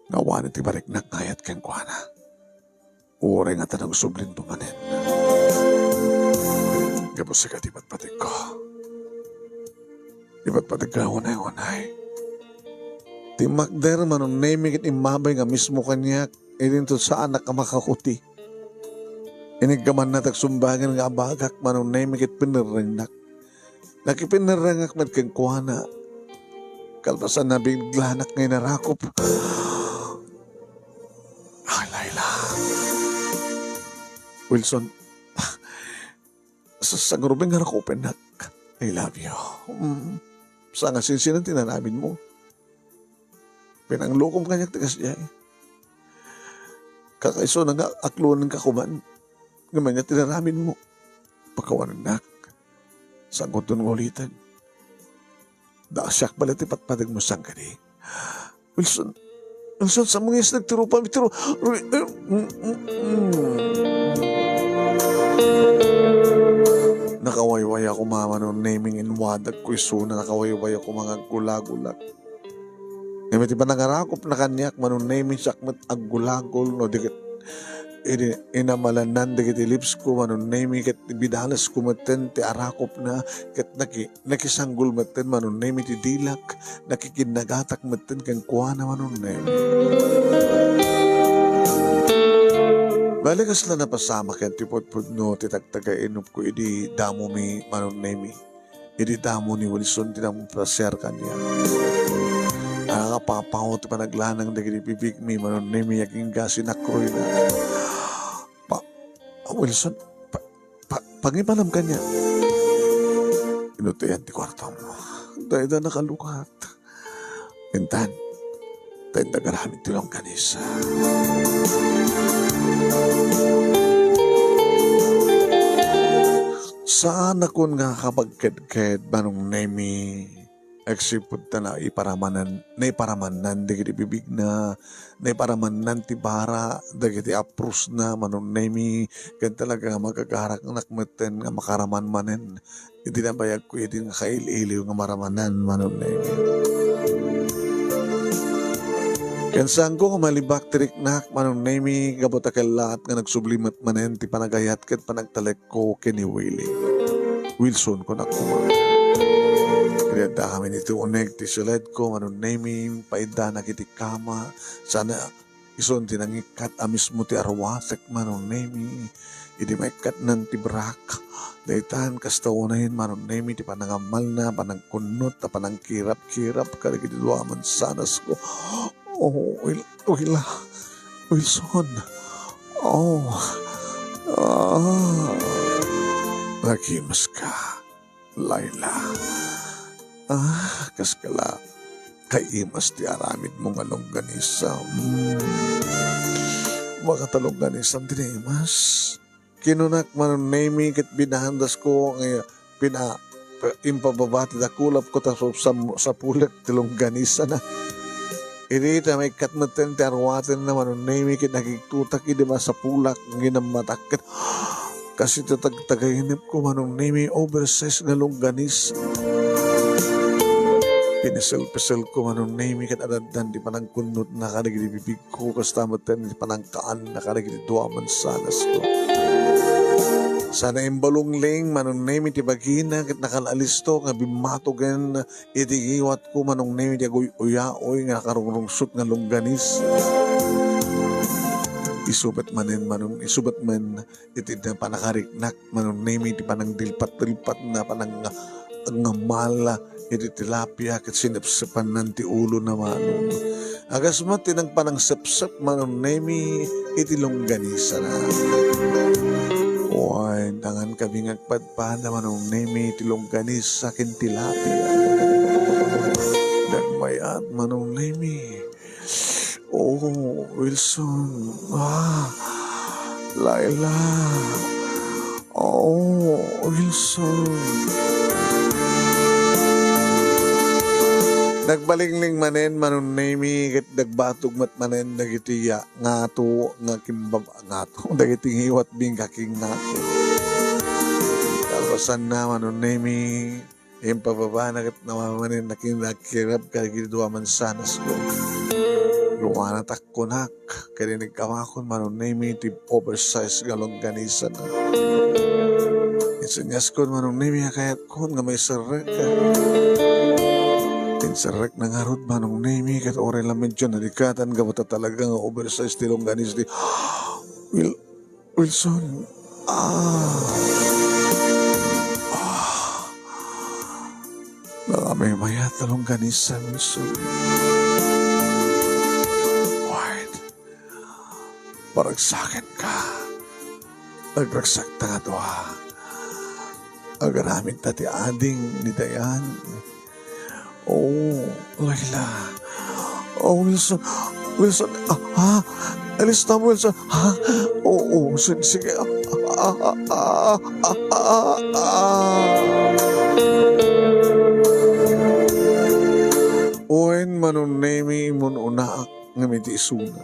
Nawanin tibarik na ngayat kang kuhana. Uray nga tanang sublin tumanin. Gabos sa katibat patig ko. Ibat patig ka unay-unay. Ti Magder manong naming imabay nga mismo kanya ininto sa anak ka makakuti. Inigkaman na tagsumbangan nga bagak manong naming pinirangnak. Nakipinirangak mat kang kuhana Kalpasan na bigla nak ngay narakop. Laila. Wilson, sa grubing narakopin nak. I love you. Sa nga sinsinan tinanamin mo. Pinanglukom kanyak tigas niya eh. Kakaiso na nga aklunan ka kuman. Ngaman niya tinanamin mo. Pagkawanan nak. Sangkot doon ngulitan. Daasyak pala tipatpatig mo sang kani. Wilson, sa mga is nagturo pa. Nakawayway ako mama no naming in wadag ko iso na nakawayway ako mga gulagulak. Ngayon pa nangarakop na kanyak manon naming sakmat ag gulagol no dikit inamalanan dikit lips ko manon naming kat bidalas ko maten ti arakop na kat nakisanggol maten manon naming ti dilak nakikinagatak maten kang kuha na manon naming. Balikas na napasama kaya tipot-pot no titagtaga-inup ko idi damo mi manon nemi. Idi damo ni Wilson tinang praser kanya. Nakakapapaw ti panaglanang dagiti bibig mi manon nemi yaking gasin akroy na. Wilson, pangipanam kanya. Inutayan ti kwarto mo. Dahil na nakalukat. Mintan, dahil nagaramit tilong kanisa. Saan akon nga kapagked-ked manong nemi eksipod na iparamanan dagiti bibig na iparamanan ti bara dagiti apros na manong nemi ken talaga magkagarak nakmeten nga makaraman manen iti nabayag ko iti nga kail-iliw nga maramanan manong nemi. Ken saan ko malibak tirik nak manong nemi gabot lahat nga nagsublimat manen ti panagayat ket panagtalek ko kini Wilson ko nakuma. Pinada kami nito unek ti suled ko manong nemi paida na kiti kama sana ison tinangikat amis mo ti arwasek manong nemi idi maikat nan ti brak daytan kastaunahin manong nemi ti panangamal na panangkunot ta panangkirap-kirap kadagiti duaman sanas ko. Oh, Wilson. Oh. Nakimas ka, Laila. Kaskala. Kaimas ti aramid mo nga longganisa. Makatalong ganisang tinimas. Kinunak manon nemi ket binahandas ko nga impababati da kulap ko ta sa pulet ti longganisa na. Irita may katmaten ti arwaten na manon nemi ket nakiktutak idi sa pulak ginamatakket. Kasi tatagtagahinip ko manong nemi oversize nga longganis. Pinisel-pisel ko manong nemi kat adadan di panangkunot na kanagiti bibig ko kastamatan di panangkaan na kanagiti duaman sanas ko. Sana imbalungling manong nemi ti bagina kat nakalalisto nga bimatogen itigiwat ko manong nemi ti agoy-uyaoy nga nakarungrungsot nga longganis. Isubat man iti na panakariknak manong nemi ti panang dilpat-dilpat na panang ngamala iti tilapia ket sinepsepan nan ti ulo na manong agas mat tinang panang sepsep manong nemi iti longganisa na. Oy, dangan kami ngagpadpada manong nemi iti longganisa ken tilapia. Nagmayat manong nemi. Oh, Wilson. Laila. Oh, Wilson. Nagbalingling manen manon nemi ket dagbatog mat manen dagiti ngato nga kimbab ngato dagiti hiwat bing kaking ngato. Kalpasan na manon nemi impababa na ket nawamanen naking nakirap kadagiti duaman sanas ko. Luwana takkonak kaya nagkamakon manon nemi ti oversize nga longganisa na. Insunyas ko manon nemi kayat kon nga may sarek ka. Tinsarek na nga rod manong nemi kat oray lang medyo nalikatan gabata talaga nga oversize ti longganis di Wilson. May mayat talong ganisa minsan. Lord, paragsakin ka. Nagragsak ta nga to ha. Agaramit na ti ading ni Dayan. Oh, Laila. Oh, Wilson. Wilson. Alis na, Wilson. Oo, sige. Oen manunemi mun unaak nga miti isuna.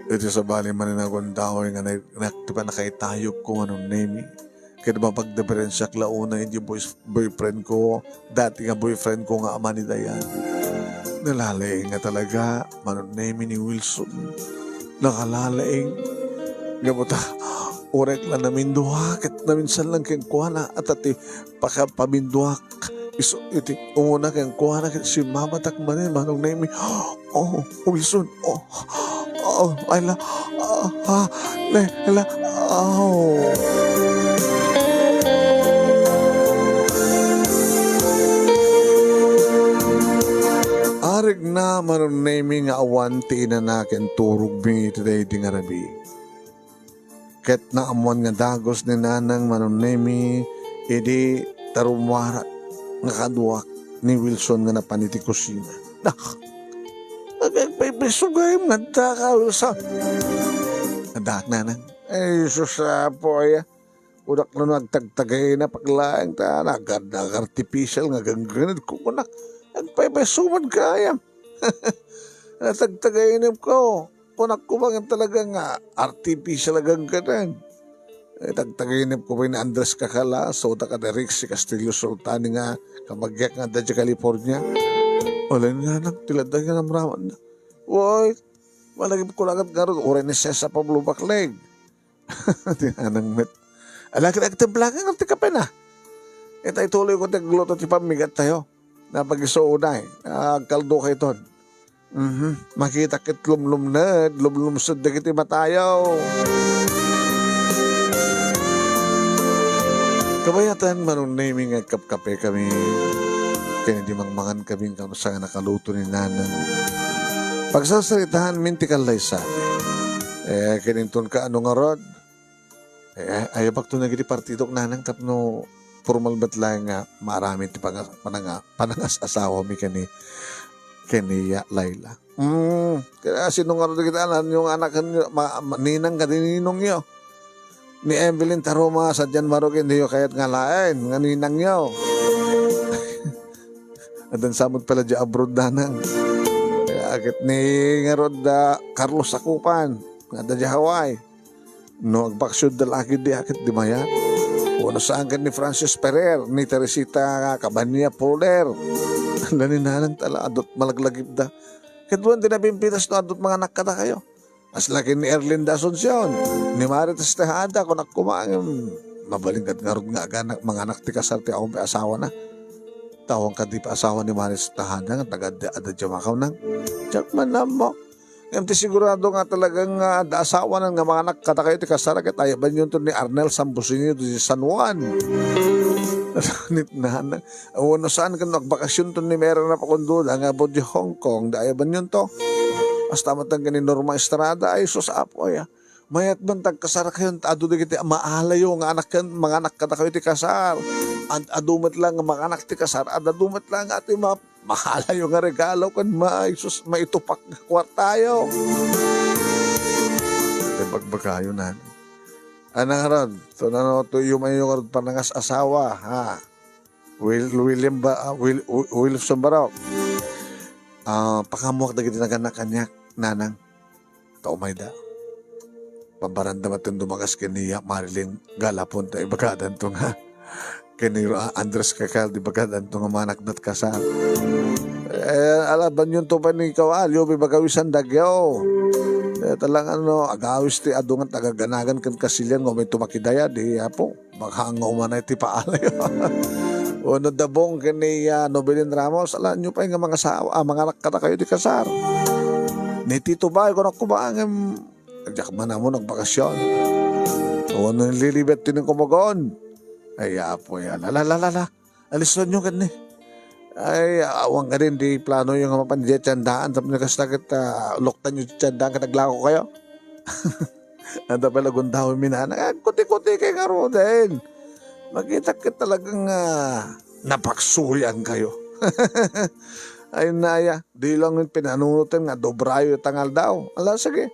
Ito sa bali maninagon daw nga naktipa na kay tayog ko manunemi. Kaya ba pagdiferensya klauna yung boyfriend ko, dati nga boyfriend ko nga ama ni Dayan. Nalalaing nga talaga, manunemi ni Wilson. Nakalalaing. Gabuta, orek lang namin duha, kat naminsan lang kayong kuha at ati pakapaminduhak. Iso, iti, umuna kayong kuha na si mama takmanin, manunemi. Oh, Wilson, Laila, Laila, Arig na manunemi nga awanti na nakin turog mi today di nga rabi. Ket na amuan nga dagos ni nanang manunemi, idi tarumwara nga kaduak ni Wilson nga napaniti kusina. Agagpay-pisugay nga ka, Wilson. Adak nanang. Ay, susapoy. Udak na nagtagtagay na paglaang ta. Nag-artificial nga gangganad ko kunak. Agpay-pisuman kaya. Natagtagay na ko. Kunak ko bang talaga nga artificial nga gangganan. Tagtagay na ko ba ni Andres Kakala. So, ka na Rick si Castillo Sultani nga kamagyak nga da California. Wala nga nang tiladan nga namraman na. Woy, malagip ko lang at nga rin. Ure ni Cesa Pablo Bacleg. Tinanang met. Alagin ang tiblangan ang tikapin na. Ito ituloy ko tigluto ti pamigat tayo. Napag-isuunay. Kaldo kayo ton. Makita kit lumlum na. Lumlum sa dagiti matayaw. Kabayatan manunaming at kapkape kami. Kaya di mangmangan kaming kamusta nga nakaluto ni nanang. Pagsasalitahan mintikal laysa. Kininton ka ano nga rod. Ayaw bak to nagiti partidok nanang tapno formal bat lang nga marami ti panangas asawa mi kani Laila. Kaya sinong nga rod kita yung anak ninang ka dininong nyo. Ni Evelyn Taroma sa dyan marugin niyo kayat nga lain nga ninang nyo. At ang samot pala dyan abroad nanang. Akit ni nga rod Carlos Sakupan nga da Hawaii. No agbaksyon dalaki di akit di maya. Una saan ka ni Francis Ferrer, ni Teresita Cabania Poler. Lanin nanang tala adot malaglagip da. Kadwan din na bimpitas no adot mga nakata kayo. As laki ni Erlinda Asuncion, ni Marites Tejada, kung nakumangin, mabalingkat nga rin nga mga anak ti kasarte akong may asawa na. Tawang ka di pa asawa ni Marites Tejada, nga taga-ada makaw nang. Diyak man na mo. Ngayon ti sigurado nga talagang asawa ng mga anak katakayo ti kasara, kaya tayo ba yun to ni Arnel Sambusinio di San Juan. Nit na na. Ano saan ka nagbakasyon to ni Mera na pakundo, nga po di Hong Kong, daya ba yun to? Hasta matang ni Norma Estrada ay apo ya. Mayat man tagkasar kayo adu digiti maalayo nga anak kan mga anak kada kayo ti kasar. Adumat lang nga mga anak ti kasar, adumat lang ati mahalayo nga regalo kan maisus maitupak nga kwartayo. Pagbagayo na. Anang rod, to na to yumayo rod panangas asawa ha. William Sombarok. Pakamuak na giti naganak kanyak, nanang. Taumay da. Pambaranda matin dumakas kaniya, Marilyn Galapon, tayo bagadan to nga. Kani Andres Kakal, di bagadan to nga manak dat kasal. Alaban yun to pa ni Kawalyo, may bagawisan dagyaw. Talang agawis ti adungan tagaganagan kan kasilyan, may tumakidaya, di po. Baka nga umanay ti paalay. Uno dabong kani Nobelin Ramos, alam nyo pa yung mga anak kata kayo di kasar. Ni Tito Bay, kung ako ba ang kagyak man mo nagbakasyon. Uno nililibet din ng kumagon. Ay, apo yan. Lalalala. Alison nyo kan ay awang ka din di plano yung mapandiya tiyandaan tapos nakastakit loktan nyo tiyandaan ka naglako kayo. Anda pala gundaw minana, kuti-kuti kay karo din. Makita ka talagang napaksuyan kayo. Ay naya, di lang yung pinanunutin nga dobrayo tangal daw. Ala sige.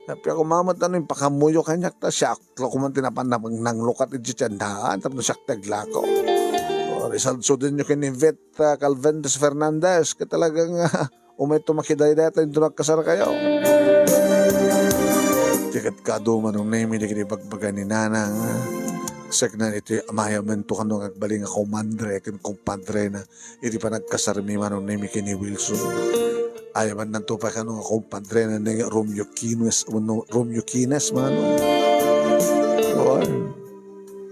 Tapi ako mamat yung pakamuyo kanyak ta siya. Ako man tinapan na nang lukat iti tiyandaan tapos siya taglako. Result so din yung kinivet Calvendes Fernandez ka talagang umay tumakiday data yung tunagkasar kayo. Tikat ka duman nung name ni kinibagbagan ni nanang seknan iti amayaman to kanong agbaling ako mandre kin kumpadre na iti pa nagkasarmi man nung name kini Wilson. Ayaman nanto pa kanong kumpadre na ni Romeo Kines man.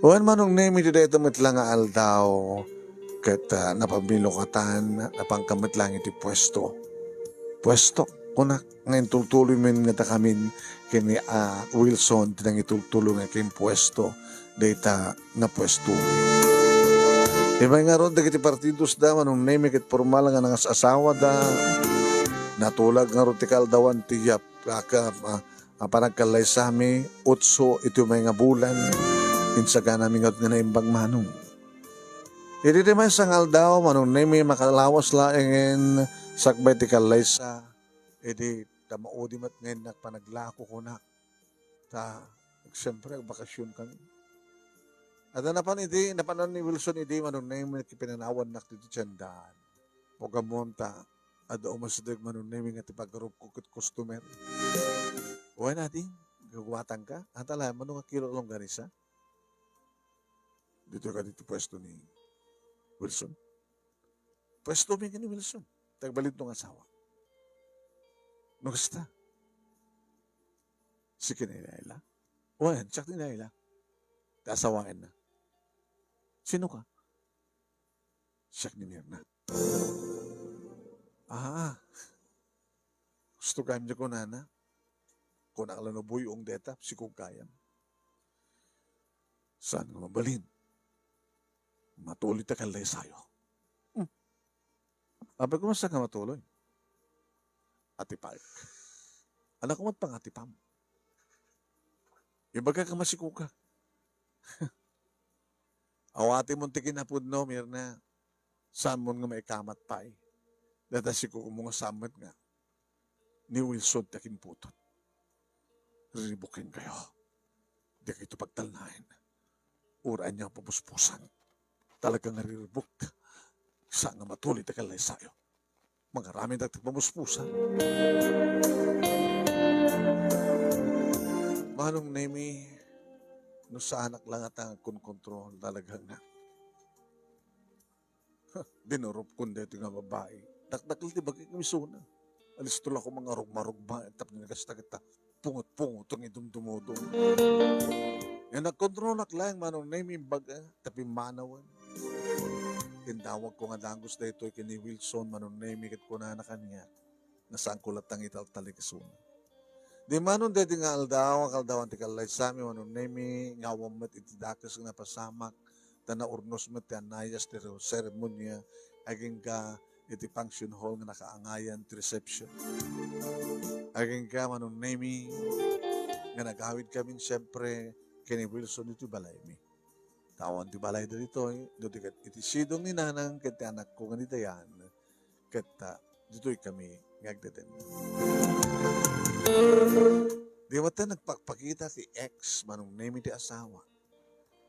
Wan manong name iti dito mitlang nga aldaw ket napamilokatan napangkamit lang iti pwesto. Pwesto kunak ngayon tutuloy men nga kamin kini Wilson tinang itultulo nga kin pwesto data na pwesto. Ibay nga ron dagiti partidos da manong name ket formal nga nangas asawa da natulag nga ron ti kaldawan tiyap panagkalay sami utso ito may nga bulan insaga namin nga naimbag manong. Iti di may sangal daw, manong may makalawas laing sakbay ti kalay sa, iti tamaudi mat ngayon nagpanaglako ko na. Siyempre, bakasyon kami. At napanan ni Wilson, iti manong may pinanawan na dito tiyandaan. Pogamonta, at umasadag manong may nga tipagarup kukit customer. Uwan natin, gagawatan ka. At alam, manong kakilo lang ganisa. Dito ka dito pwesto ni Wilson. Pwesto may ni Wilson. Tagbalit ng asawa. Nukasta. Si kinailaila. Uwan, siyak nilaila. Kasawain na. Sino ka? Siyak ni Mirna. Gusto kayam niya ko nana. Kung nakalanuboy yung deta, si kong kayam. Saan nga mabalin? Matuloy ta kalay sayo. Abay ko masa ka matuloy. Ati Park. Anak ko mat pang ati Pam. Ibaga ka masikuka. Awati mong tikinapod no, Mirna. Saan mo nga may kamat pa eh. Data si ko mga samat nga. Ni Wilson takin putot. Riribukin kayo. Di kayo ito pagtalnahin. Uraan niya pupuspusan. Talagang nariribok. Saan nga matuloy na kalay sayo. Mga rami na pamuspusan. Manong nemi, no sa anak lang at ang kontrol talagang na. Dinurup kundi ito nga babae. Dakdakil di bagay kami suna. Alis tula ko mga rugmarugba. Tap na nagasta kita. Pungot-pungot ang idumdumodong. Yan nagkontrol naklang manong nemi baga. Tapi manawan. Tindawag ko nga dangos na ito kini Wilson manon naimikit ko na kanya nasaan kulat ang italtalikasuna. Di manon deti nga aldawan ti kalay sami manon naimi ngawam mat itidakas nga pasamak tana urnos mat ti anayas ti seremonya aging ka iti function hall nga nakaangayan ti reception. Aging ka manon naimi nga nagawid kami siyempre kini Wilson ito balay mi. Tawan ti balay dito dito kat iti sidong ni nanang kat anak ko ganito yan kat dito'y kami ngagdaden. Di mata nagpakpakita si ex manong nemi ti asawa.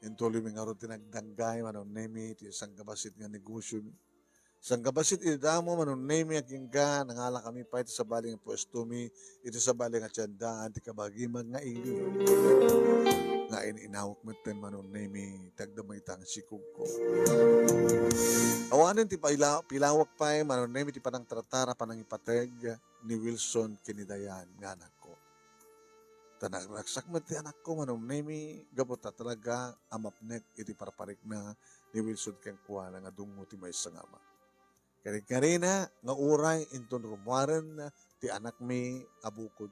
Yung tuloy mi nga ron tinagdanggay manong nemi ti sanggabasit nga negosyo mi. Sanggabasit iti damo manong nemi aking ka nangala kami pa iti sa baling pwesto mi iti sa baling at tiyandaan ti kabagimag nga ili. Nga inawak mo ten manon nemi tagdamay tang sikog ko. Awanin ti pilawak pa manon nemi ti panang tratara panang ipateg ni Wilson kinidayan nga anak ko. Tanagraksak mo ti anak ko manon nemi gabota talaga amapnek iti parparik na ni Wilson ken kuha nga dungo ti may sangama. Kari-karina nga uray inton rumwaren ti anak mi abukod.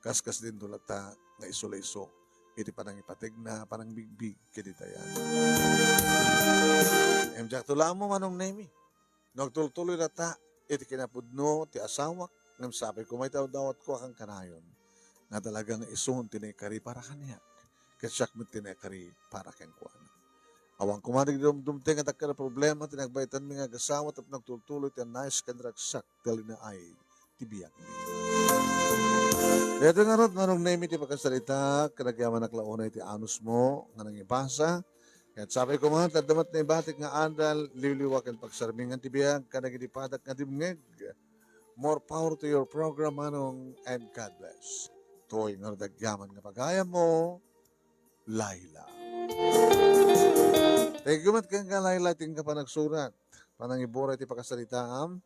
Kaskas din dulata nga iso-iso. Iti panang ipatig na panang bigbig kinita yan. Jak tula mo manong nemi. Nagtuloy na ta, iti kinapudno, ti asawak, ngam sabi ko may dawat ko akang kanayon, na talagang isun tinekari para kaniya. Kasyak mo tinekari para kang kuana. Awang kumadig dumting at akara problema, tinagbaitan mi nga gasawa at nagtuloy ti nice kandragsak, tali na ay tibiyang mi. Ito nga rot, manong nemi ti pagkasalita, kanagyaman naklaunay ti anus mo, nga nang ibasa, kahit sabi ko mga tadamat na ibatik nga andal, liliwak ang pagsarmingan tibiyag, kanaginipadak nga dimngeg. More power to your program, manong, and God bless. Toy nga dagyaman nga pagaya mo, Laila. Thank you mat kang ka Laila, ting ka pa nagsurat. Panang ibura iti pagkasalitaam,